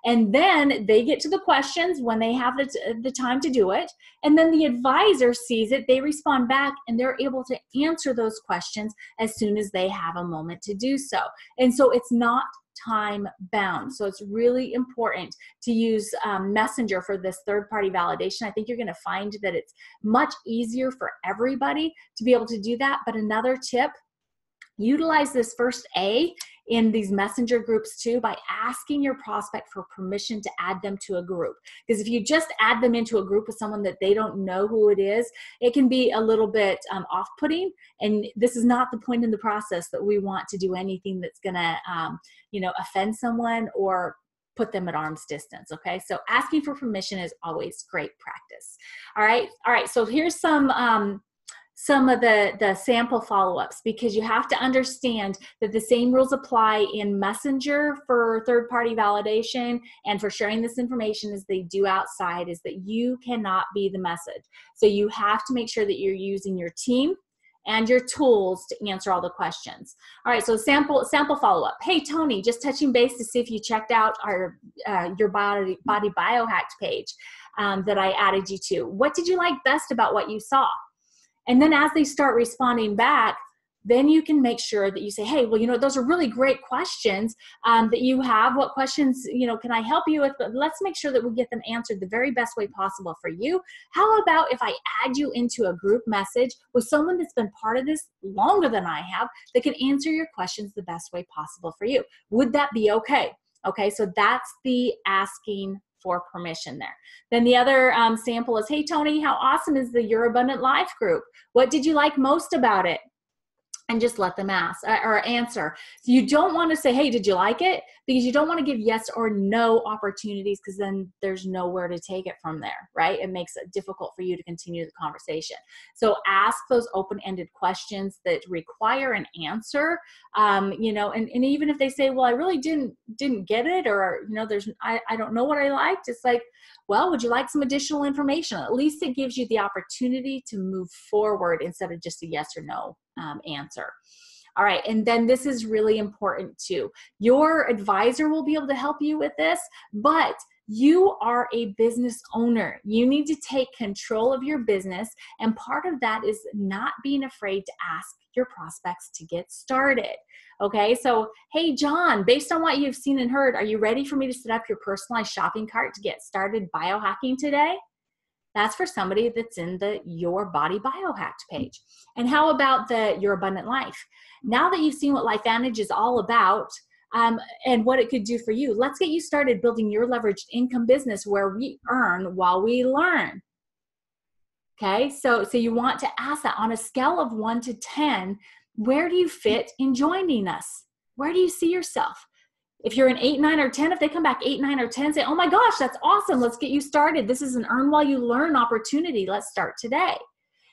And then they get to the questions when they have the time to do it. And then the advisor sees it, they respond back, and they're able to answer those questions as soon as they have a moment to do so. And so it's not time bound. So it's really important to use Messenger for this third-party validation. I think you're going to find that it's much easier for everybody to be able to do that. But another tip, utilize this first A in these messenger groups too by asking your prospect for permission to add them to a group. Because if you just add them into a group with someone that they don't know who it is, it can be a little bit off-putting. And this is not the point in the process that we want to do anything that's going to, offend someone or put them at arm's distance. Okay, so asking for permission is always great practice. All right. So here's some of the sample follow-ups, because you have to understand that the same rules apply in Messenger for third-party validation and for sharing this information as they do outside, is that you cannot be the message. So you have to make sure that you're using your team and your tools to answer all the questions. All right, so sample follow-up. Hey, Tony, just touching base to see if you checked out your body biohacked page that I added you to. What did you like best about what you saw? And then as they start responding back, then you can make sure that you say, hey, well, those are really great questions that you have. What questions, can I help you with? But let's make sure that we get them answered the very best way possible for you. How about if I add you into a group message with someone that's been part of this longer than I have that can answer your questions the best way possible for you? Would that be okay? Okay, so that's the asking for permission there. Then the other sample is, hey, Tony, how awesome is the Your Abundant Life group? What did you like most about it? And just let them ask or answer. So you don't want to say, hey, did you like it? Because you don't want to give yes or no opportunities, because then there's nowhere to take it from there, right? It makes it difficult for you to continue the conversation. So ask those open-ended questions that require an answer, and even if they say, well, I really didn't get it, or, I don't know what I liked. It's like, well, would you like some additional information? At least it gives you the opportunity to move forward instead of just a yes or no answer. All right, and then this is really important too. Your advisor will be able to help you with this, but you are a business owner. You need to take control of your business, and part of that is not being afraid to ask your prospects to get started. Okay, so hey, John, based on what you've seen and heard, are you ready for me to set up your personalized shopping cart to get started biohacking today? That's for somebody that's in the Your Body Biohacked page. And how about the Your Abundant Life? Now that you've seen what LifeVantage is all about and what it could do for you, let's get you started building your leveraged income business where we earn while we learn. Okay, so you want to ask that on a scale of 1 to 10, where do you fit in joining us? Where do you see yourself? If you're an 8, 9, or 10, if they come back 8, 9, or 10, say, oh my gosh, that's awesome. Let's get you started. This is an earn while you learn opportunity. Let's start today.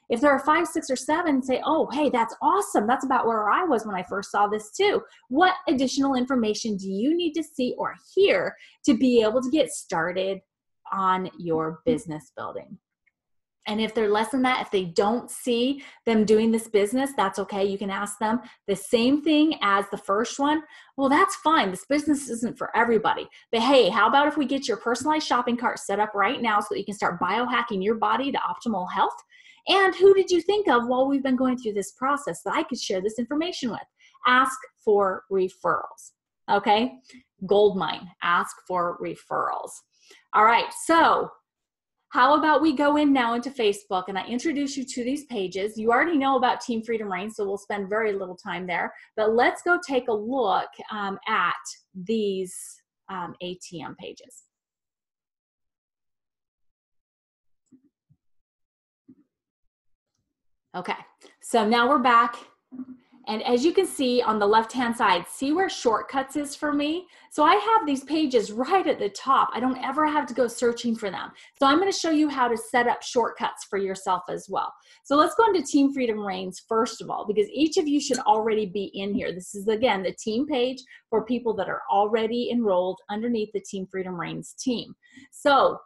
If there are 5, 6, or 7, say, oh, hey, that's awesome. That's about where I was when I first saw this too. What additional information do you need to see or hear to be able to get started on your business building? And if they're less than that, if they don't see them doing this business, that's okay. You can ask them the same thing as the first one. Well, that's fine. This business isn't for everybody. But hey, how about if we get your personalized shopping cart set up right now so that you can start biohacking your body to optimal health? And who did you think of while we've been going through this process that I could share this information with? Ask for referrals. Okay? Goldmine. Ask for referrals. All right. So how about we go in now into Facebook and I introduce you to these pages. You already know about Team Freedom Reign, so we'll spend very little time there. But let's go take a look at these A.T.M pages. Okay, so now we're back And as you can see on the left-hand side, see where shortcuts is for me? So I have these pages right at the top. I don't ever have to go searching for them. So I'm going to show you how to set up shortcuts for yourself as well. So let's go into Team Freedom Reigns first of all, because each of you should already be in here. This is, again, the team page for people that are already enrolled underneath the Team Freedom Reigns team. So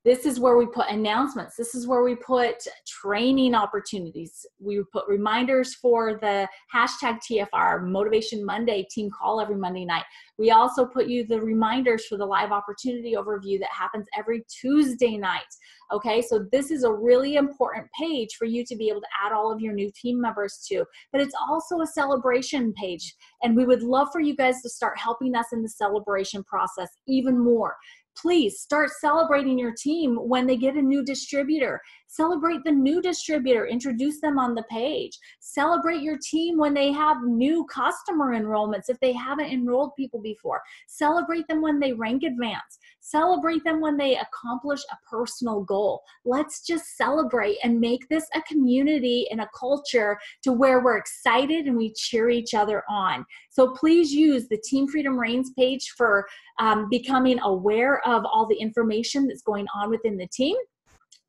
this is where we put announcements. This is where we put training opportunities. We put reminders for the hashtag TFR, Motivation Monday team call every Monday night. We also put you the reminders for the live opportunity overview that happens every Tuesday night. Okay, so this is a really important page for you to be able to add all of your new team members to. But it's also a celebration page. And we would love for you guys to start helping us in the celebration process even more. Please start celebrating your team when they get a new distributor. Celebrate the new distributor. Introduce them on the page. Celebrate your team when they have new customer enrollments if they haven't enrolled people before. Celebrate them when they rank advance. Celebrate them when they accomplish a personal goal. Let's just celebrate and make this a community and a culture to where we're excited and we cheer each other on. So please use the Team Freedom Reigns page for becoming aware of all the information that's going on within the team,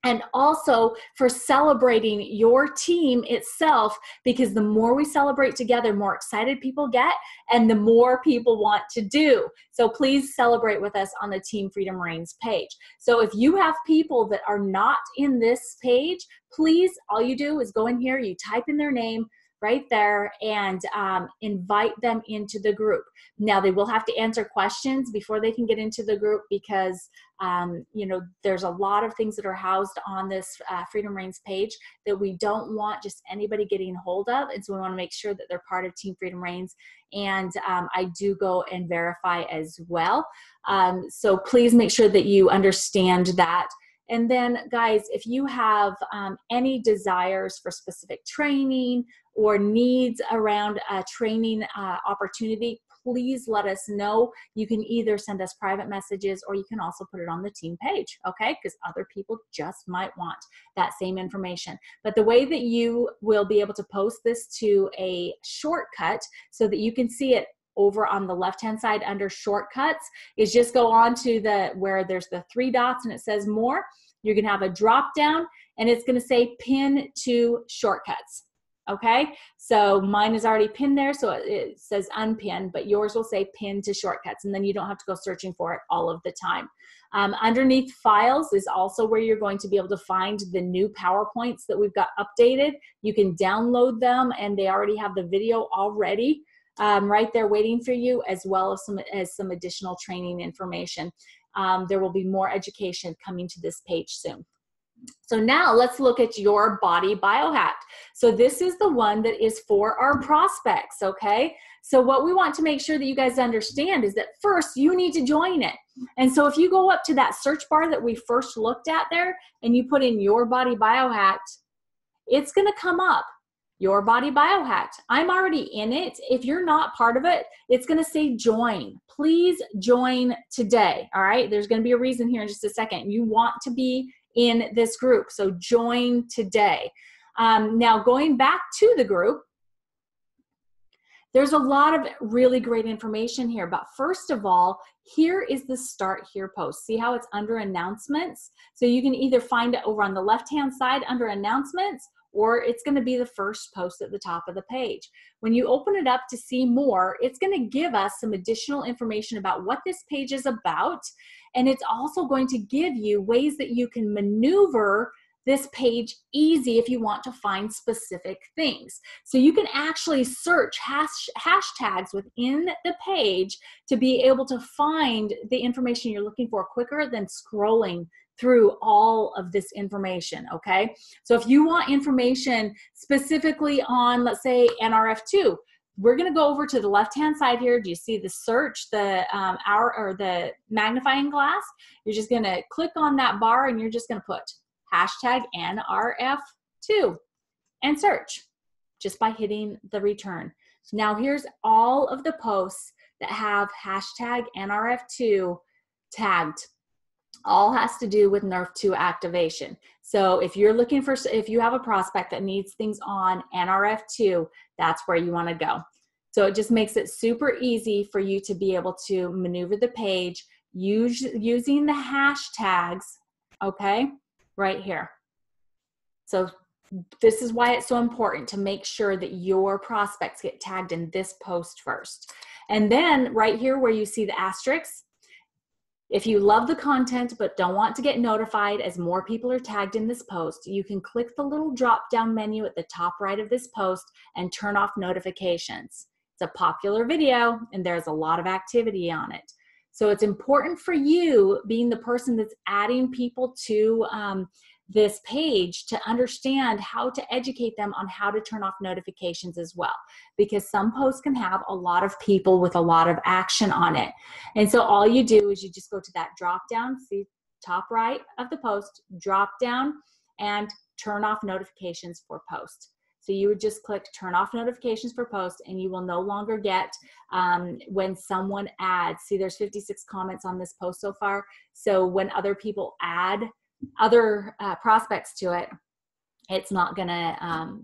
and also for celebrating your team itself, because the more we celebrate together, more excited people get and the more people want to do. So please celebrate with us on the Team Freedom Reigns page. So if you have people that are not in this page, please, all you do is go in here, you type in their name right there, and invite them into the group. Now, they will have to answer questions before they can get into the group, because you know, there's a lot of things that are housed on this Freedom Reigns page that we don't want just anybody getting hold of, and so we want to make sure that they're part of Team Freedom Reigns. And I do go and verify as well. So please make sure that you understand that. And then, guys, if you have any desires for specific training or needs around a training opportunity, please let us know. You can either send us private messages or you can also put it on the team page, okay? Because other people just might want that same information. But the way that you will be able to post this to a shortcut so that you can see it over on the left-hand side under shortcuts is just go on to where there's the 3 dots and it says more. You're going to have a drop down and it's going to say pin to shortcuts. Okay, so mine is already pinned there, so it says unpin, but yours will say pin to shortcuts, and then you don't have to go searching for it all of the time. Underneath files is also where you're going to be able to find the new PowerPoints that we've got updated. You can download them, and they already have the video already right there waiting for you, as well as some additional training information. There will be more education coming to this page soon. So now let's look at your body biohack. So this is the one that is for our prospects, okay? So what we want to make sure that you guys understand is that first you need to join it. And so if you go up to that search bar that we first looked at there and you put in your body biohack, it's gonna come up, your body biohack. I'm already in it. If you're not part of it, it's gonna say join. Please join today, all right? There's gonna be a reason here in just a second. You want to be in this group, so join today. Now going back to the group, there's a lot of really great information here, but first of all, here is the Start Here post. See how it's under announcements? So you can either find it over on the left-hand side under announcements, or it's going to be the first post at the top of the page. When you open it up to see more, it's going to give us some additional information about what this page is about, and it's also going to give you ways that you can maneuver this page easy if you want to find specific things. So you can actually search hashtags within the page to be able to find the information you're looking for quicker than scrolling through all of this information, okay? So if you want information specifically on, let's say, NRF2, we're gonna go over to the left-hand side here. Do you see the search, the the magnifying glass? You're just gonna click on that bar and you're just gonna put hashtag NRF2 and search just by hitting the return. So now here's all of the posts that have hashtag NRF2 tagged. all has to do with NRF2 activation. So if you're looking for, if you have a prospect that needs things on NRF2, that's where you want to go. So it just makes it super easy for you to be able to maneuver the page using the hashtags, okay, right here. So this is why it's so important to make sure that your prospects get tagged in this post first. And then right here where you see the asterisks, if you love the content but don't want to get notified as more people are tagged in this post, you can click the little drop-down menu at the top right of this post and turn off notifications. It's a popular video and there's a lot of activity on it. So it's important for you, being the person that's adding people to this page, to understand how to educate them on how to turn off notifications as well, because some posts can have a lot of people with a lot of action on it. And so all you do is you just go to that drop down, see top right of the post, drop down and turn off notifications for post. So you would just click turn off notifications for post and you will no longer get when someone adds, see there's 56 comments on this post so far. So when other people add other prospects to it, it's not gonna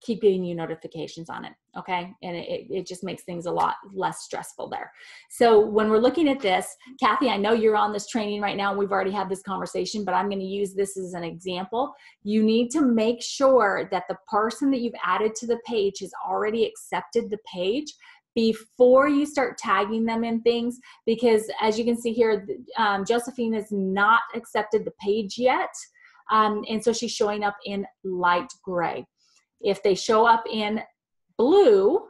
keep giving you notifications on it, okay? And it just makes things a lot less stressful there. So when we're looking at this, Kathy, I know you're on this training right now, and we've already had this conversation, but I'm gonna use this as an example. You need to make sure that the person that you've added to the page has already accepted the page before you start tagging them in things, because as you can see here, Josephine has not accepted the page yet. And so she's showing up in light gray. If they show up in blue,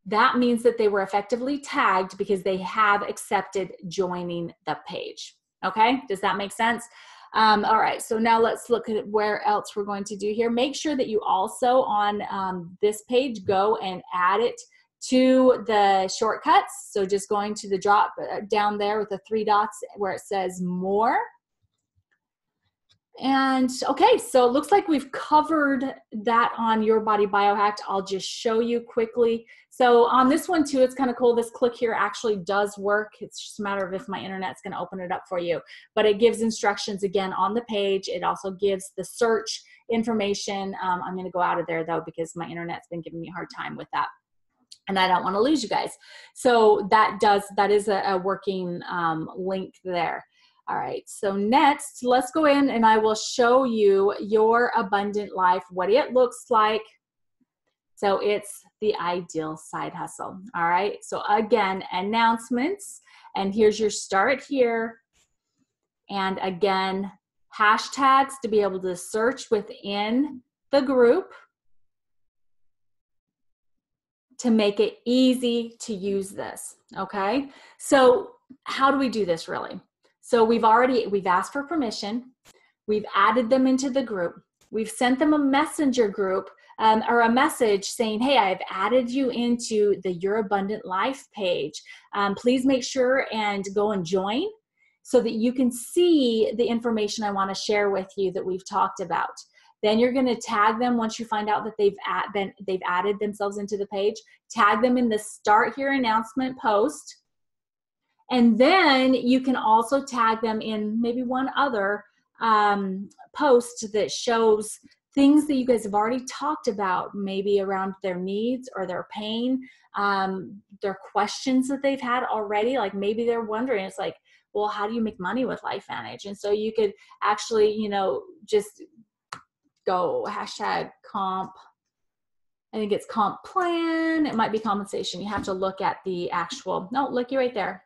that means that they were effectively tagged because they have accepted joining the page. Okay, does that make sense? All right, so now let's look at where else we're going to do here. Make sure that you also on this page go and add it to the shortcuts. So just going to the drop down there with the 3 dots where it says more. And okay, so it looks like we've covered that on Your Body Biohacked. I'll just show you quickly. So on this one too, it's kind of cool. This click here actually does work. It's just a matter of if my internet's going to open it up for you. But it gives instructions again on the page. It also gives the search information. I'm going to go out of there though because my internet's been giving me a hard time with that. And I don't want to lose you guys. So that is a working link there. All right, so next, let's go in and I will show you Your Abundant Life, what it looks like. So it's the ideal side hustle. All right, so again, announcements, and here's your start here. And again, hashtags to be able to search within the group to make it easy to use this, okay? So how do we do this really? So we've asked for permission, we've added them into the group, we've sent them a messenger group or a message saying, hey, I've added you into the Your Abundant Life page. Please make sure and go and join so that you can see the information I want to share with you that we've talked about. Then you're going to tag them once you find out that they've added themselves into the page. Tag them in the Start Here announcement post. And then you can also tag them in maybe one other post that shows things that you guys have already talked about, maybe around their needs or their pain, their questions that they've had already. Like maybe they're wondering, it's like, well, how do you make money with LifeVantage? And so you could actually, you know, just go hashtag comp. I think it's comp plan. It might be compensation. You have to look at the actual, no, looky right there.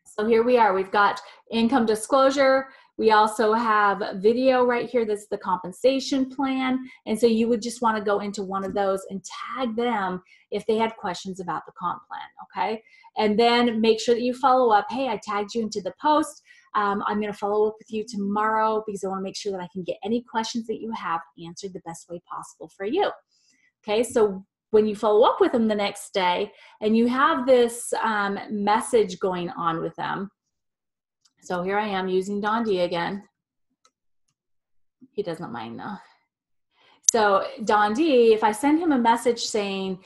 So here we are, we've got income disclosure. We also have video right here, that's the compensation plan. And so you would just want to go into one of those and tag them if they had questions about the comp plan, okay? And then make sure that you follow up. Hey, I tagged you into the post. I'm going to follow up with you tomorrow because I want to make sure that I can get any questions that you have answered the best way possible for you. Okay, so when you follow up with them the next day and you have this message going on with them. So here I am using Don D again. He doesn't mind though. So Don D, if I send him a message saying,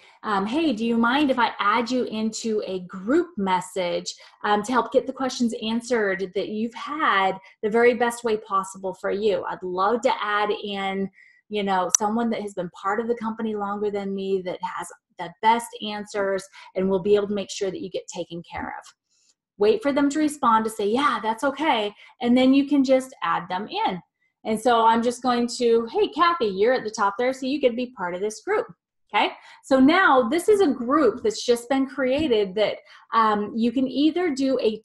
hey, do you mind if I add you into a group message to help get the questions answered that you've had the very best way possible for you? I'd love to add in, you know, someone that has been part of the company longer than me, that has the best answers, and will be able to make sure that you get taken care of. Wait for them to respond to say, yeah, that's okay. And then you can just add them in. And so I'm just going to, hey, Kathy, you're at the top there, so you could be part of this group. Okay, so now this is a group that's just been created that you can either do a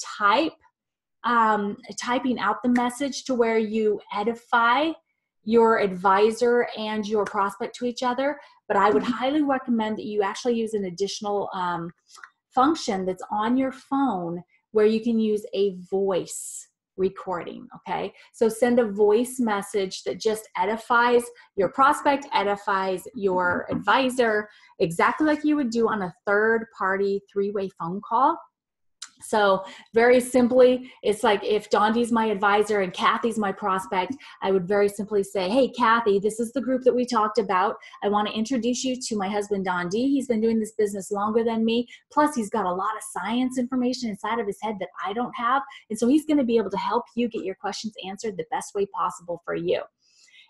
typing out the message to where you edify your advisor and your prospect to each other, but I would highly recommend that you actually use an additional function that's on your phone where you can use a voice recording, okay? So send a voice message that just edifies your prospect, edifies your advisor, exactly like you would do on a third-party three-way phone call. So very simply, it's like if Don D's my advisor and Kathy's my prospect, I would very simply say, hey, Kathy, this is the group that we talked about. I want to introduce you to my husband, Don D. He's been doing this business longer than me. Plus, he's got a lot of science information inside of his head that I don't have. And so he's going to be able to help you get your questions answered the best way possible for you.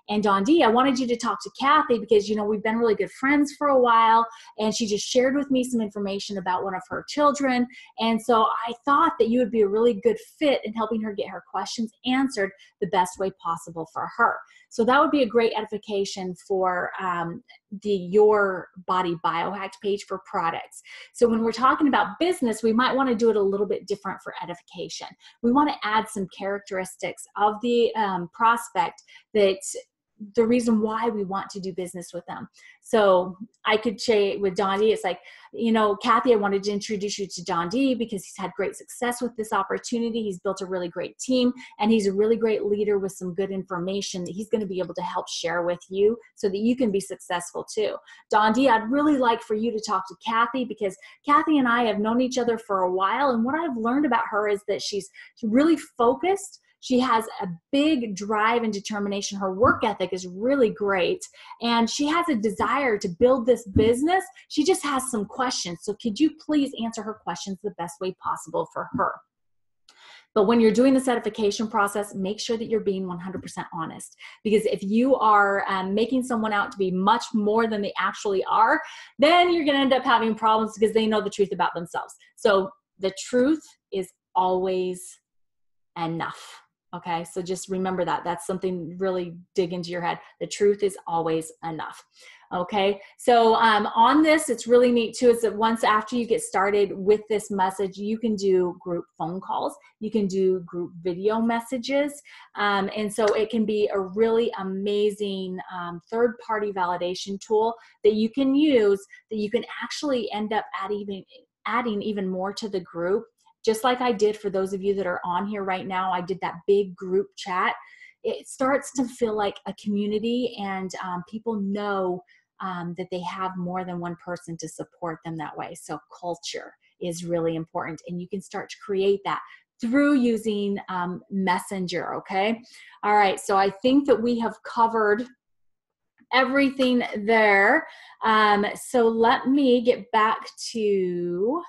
And Don D, I wanted you to talk to Kathy because, you know, we've been really good friends for a while, and she just shared with me some information about one of her children. And so I thought that you would be a really good fit in helping her get her questions answered the best way possible for her. So that would be a great edification for Your Body Biohacked page for products. So when we're talking about business, we might want to do it a little bit different for edification. We want to add some characteristics of the prospect that's the reason why we want to do business with them. So I could say with Don D, it's like, you know, Kathy, I wanted to introduce you to Don D because he's had great success with this opportunity. He's built a really great team, and he's a really great leader with some good information that he's going to be able to help share with you so that you can be successful too. Don D, I'd really like for you to talk to Kathy because Kathy and I have known each other for a while, and what I've learned about her is that she's really focused. She has a big drive and determination. Her work ethic is really great, and she has a desire to build this business. She just has some questions. So could you please answer her questions the best way possible for her? But when you're doing the certification process, make sure that you're being 100% honest. Because if you are making someone out to be much more than they actually are, then you're going to end up having problems because they know the truth about themselves. So the truth is always enough. Okay, so just remember that. That's something really dig into your head. The truth is always enough. Okay, so on this, it's really neat too, is that once after you get started with this message, you can do group phone calls, you can do group video messages, and so it can be a really amazing third-party validation tool that you can use, that you can actually end up adding even more to the group. Just like I did for those of you that are on here right now, I did that big group chat. It starts to feel like a community, and people know that they have more than one person to support them that way. So culture is really important, and you can start to create that through using Messenger, okay? All right, so I think that we have covered everything there. So let me get back to...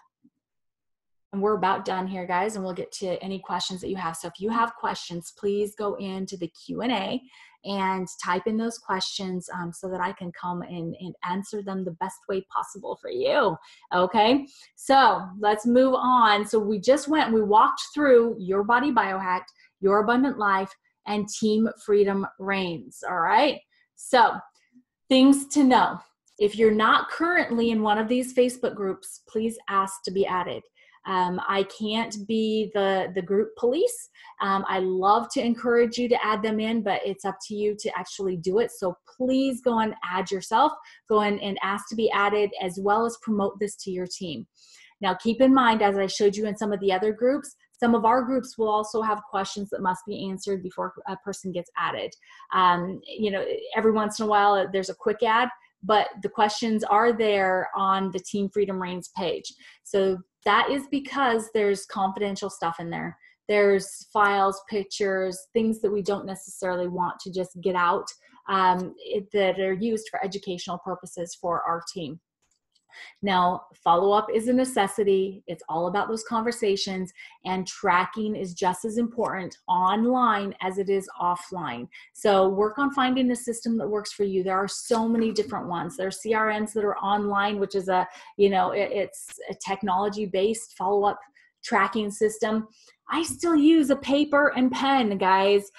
And we're about done here, guys, and we'll get to any questions that you have. So if you have questions, please go into the Q&A and type in those questions so that I can come in and answer them the best way possible for you, okay? So let's move on. So we walked through Your Body Biohacked, Your Abundant Life, and Team Freedom Reigns, all right? So things to know. If you're not currently in one of these Facebook groups, please ask to be added. I can't be the group police. I love to encourage you to add them in, but it's up to you to actually do it. So please go and add yourself, go in and ask to be added, as well as promote this to your team. Now, keep in mind, as I showed you in some of the other groups, some of our groups will also have questions that must be answered before a person gets added. You know, every once in a while, there's a quick add, but the questions are there on the Team Freedom Reigns page. So that is because there's confidential stuff in there. There's files, pictures, things that we don't necessarily want to just get out that are used for educational purposes for our team. Now, follow-up is a necessity. It's all about those conversations, and tracking is just as important online as it is offline. So work on finding a system that works for you. There are so many different ones. There are CRMs that are online, which is it's a technology-based follow-up tracking system. I still use a paper and pen, guys,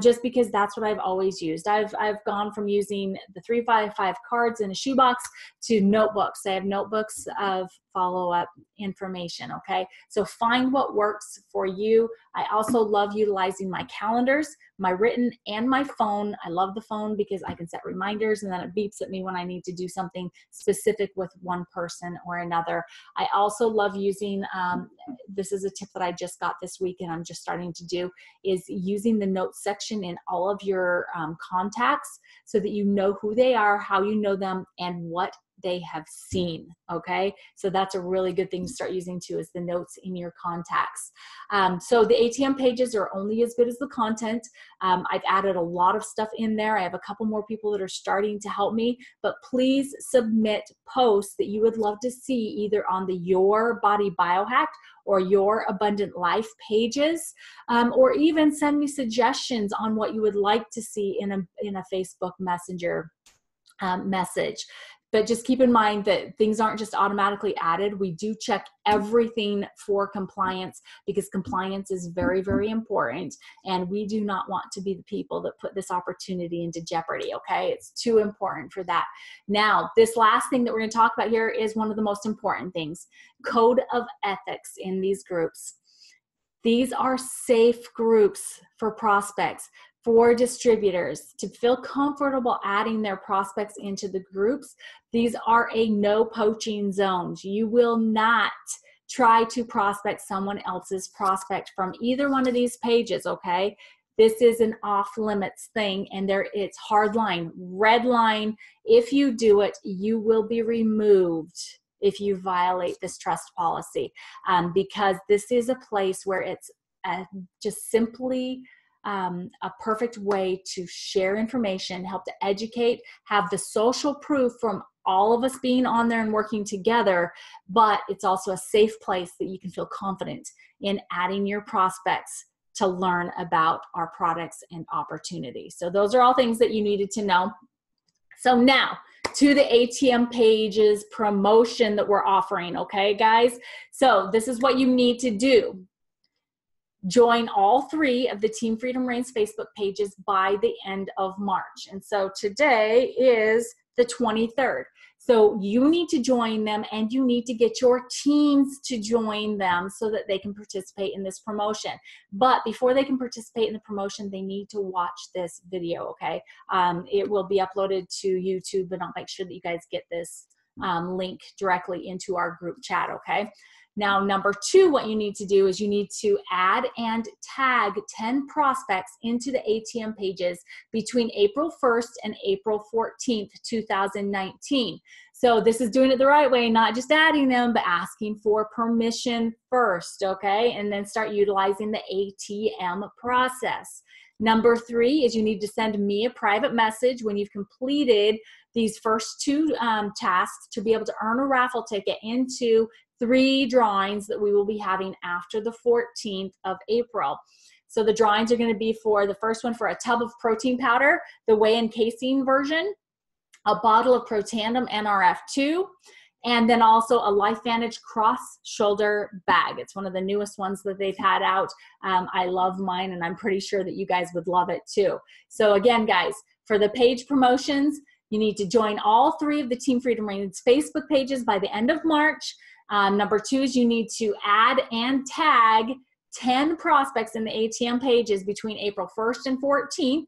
just because that's what I've always used. I've gone from using the 3x5 cards in a shoebox to notebooks. I have notebooks of follow-up information, okay? So find what works for you. I also love utilizing my calendars, my written and my phone. I love the phone because I can set reminders and then it beeps at me when I need to do something specific with one person or another. I also love using, this is a tip that I just got this week and I'm just starting to do, is using the notes section in all of your contacts so that you know who they are, how you know them, and what they have seen, okay? So that's a really good thing to start using too, is the notes in your contacts. So the A.T.M pages are only as good as the content. I've added a lot of stuff in there. I have a couple more people that are starting to help me, but please submit posts that you would love to see either on the Your Body Biohack or Your Abundant Life pages, or even send me suggestions on what you would like to see in a Facebook Messenger message. But just keep in mind that things aren't just automatically added. We do check everything for compliance because compliance is very, very important. And we do not want to be the people that put this opportunity into jeopardy, okay? It's too important for that. Now, this last thing that we're going to talk about here is one of the most important things: code of ethics in these groups. These are safe groups for prospects, for distributors to feel comfortable adding their prospects into the groups. These are a no poaching zones. You will not try to prospect someone else's prospect from either one of these pages, okay? This is an off limits thing, and it's hard line, red line. If you do it, you will be removed if you violate this trust policy, because this is a place where it's just simply a perfect way to share information, help to educate, have the social proof from all of us being on there and working together, but it's also a safe place that you can feel confident in adding your prospects to learn about our products and opportunities. So those are all things that you needed to know. So now to the A.T.M pages promotion that we're offering, okay, guys? So this is what you need to do. Join all 3 of the Team Freedom Reigns Facebook pages by the end of March. And so today is the 23rd. So you need to join them, and you need to get your teams to join them so that they can participate in this promotion. But before they can participate in the promotion, they need to watch this video, okay? It will be uploaded to YouTube, and I'll make sure that you guys get this link directly into our group chat, okay? Now, number 2, what you need to do is you need to add and tag 10 prospects into the A.T.M pages between April 1st and April 14th, 2019. So this is doing it the right way, not just adding them, but asking for permission first, okay? And then start utilizing the A.T.M process. Number 3 is you need to send me a private message when you've completed these first 2 tasks to be able to earn a raffle ticket into 3 drawings that we will be having after the 14th of April. So the drawings are going to be for the first one for a tub of protein powder, the whey and casein version, a bottle of Protandim NRF2, and then also a LifeVantage cross shoulder bag. It's one of the newest ones that they've had out. I love mine, and I'm pretty sure that you guys would love it too. So again, guys, for the page promotions, you need to join all 3 of the Team Freedom Reigns Facebook pages by the end of March. Number 2 is you need to add and tag 10 prospects in the A.T.M pages between April 1st and 14th.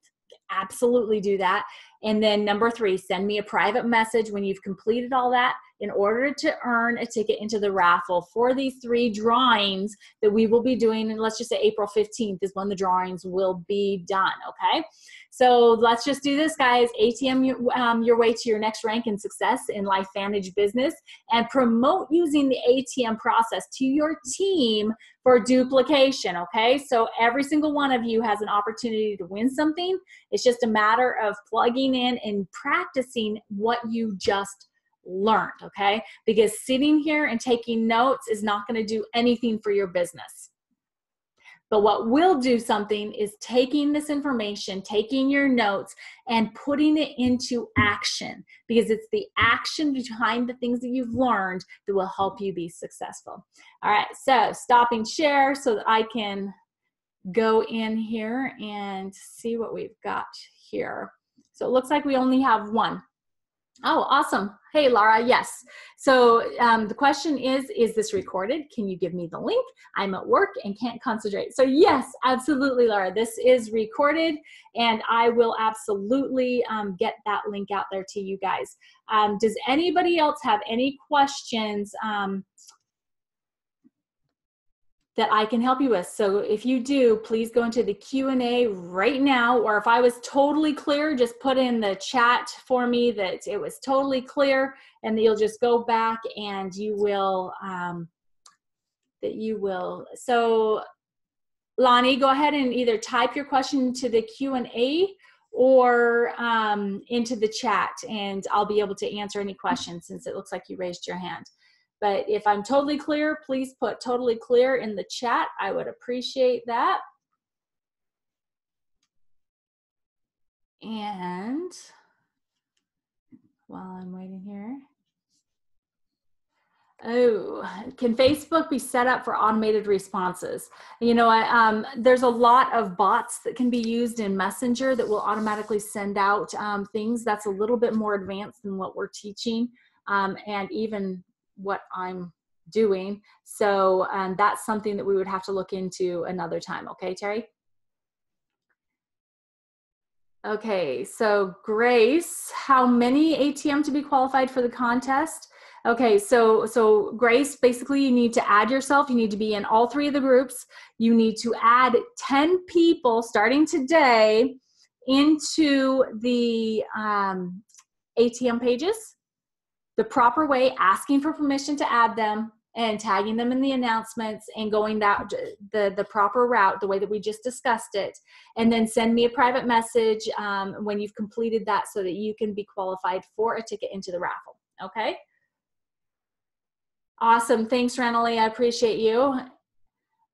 Absolutely do that. And then number 3, send me a private message when you've completed all that in order to earn a ticket into the raffle for these 3 drawings that we will be doing. And let's just say April 15th is when the drawings will be done, okay? So let's just do this, guys. ATM your way to your next rank in success in LifeVantage business, and promote using the ATM process to your team for duplication, okay? So every single one of you has an opportunity to win something. It's just a matter of plugging in and practicing what you just learned, okay? Because sitting here and taking notes is not going to do anything for your business. But what will do something is taking this information, taking your notes, and putting it into action, because it's the action behind the things that you've learned that will help you be successful. All right, so stopping share so that I can go in here and see what we've got here. So it looks like we only have one. Oh, awesome. Hey, Laura, yes. So the question is this recorded? Can you give me the link? I'm at work and can't concentrate. So yes, absolutely, Laura. This is recorded, and I will absolutely get that link out there to you guys. Does anybody else have any questions that I can help you with? So if you do, please go into the Q&A right now, or if I was totally clear, just put in the chat for me that it was totally clear, and you'll just go back and you will, So Lonnie, go ahead and either type your question into the Q&A or into the chat, and I'll be able to answer any questions since it looks like you raised your hand. But if I'm totally clear, please put totally clear in the chat. I would appreciate that. And while I'm waiting here. Oh, can Facebook be set up for automated responses? You know, there's a lot of bots that can be used in Messenger that will automatically send out things. That's a little bit more advanced than what we're teaching, and even what I'm doing. So that's something that we would have to look into another time. Okay, Terry? Okay, so Grace, how many ATM to be qualified for the contest? Okay, so Grace, basically you need to add yourself. You need to be in all 3 of the groups. You need to add 10 people starting today into the ATM pages the proper way, asking for permission to add them and tagging them in the announcements and going that the proper route, the way that we just discussed it. And then send me a private message when you've completed that so that you can be qualified for a ticket into the raffle. Okay? Awesome. Thanks, Renali. I appreciate you. All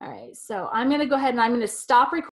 right. So I'm going to go ahead and I'm going to stop recording.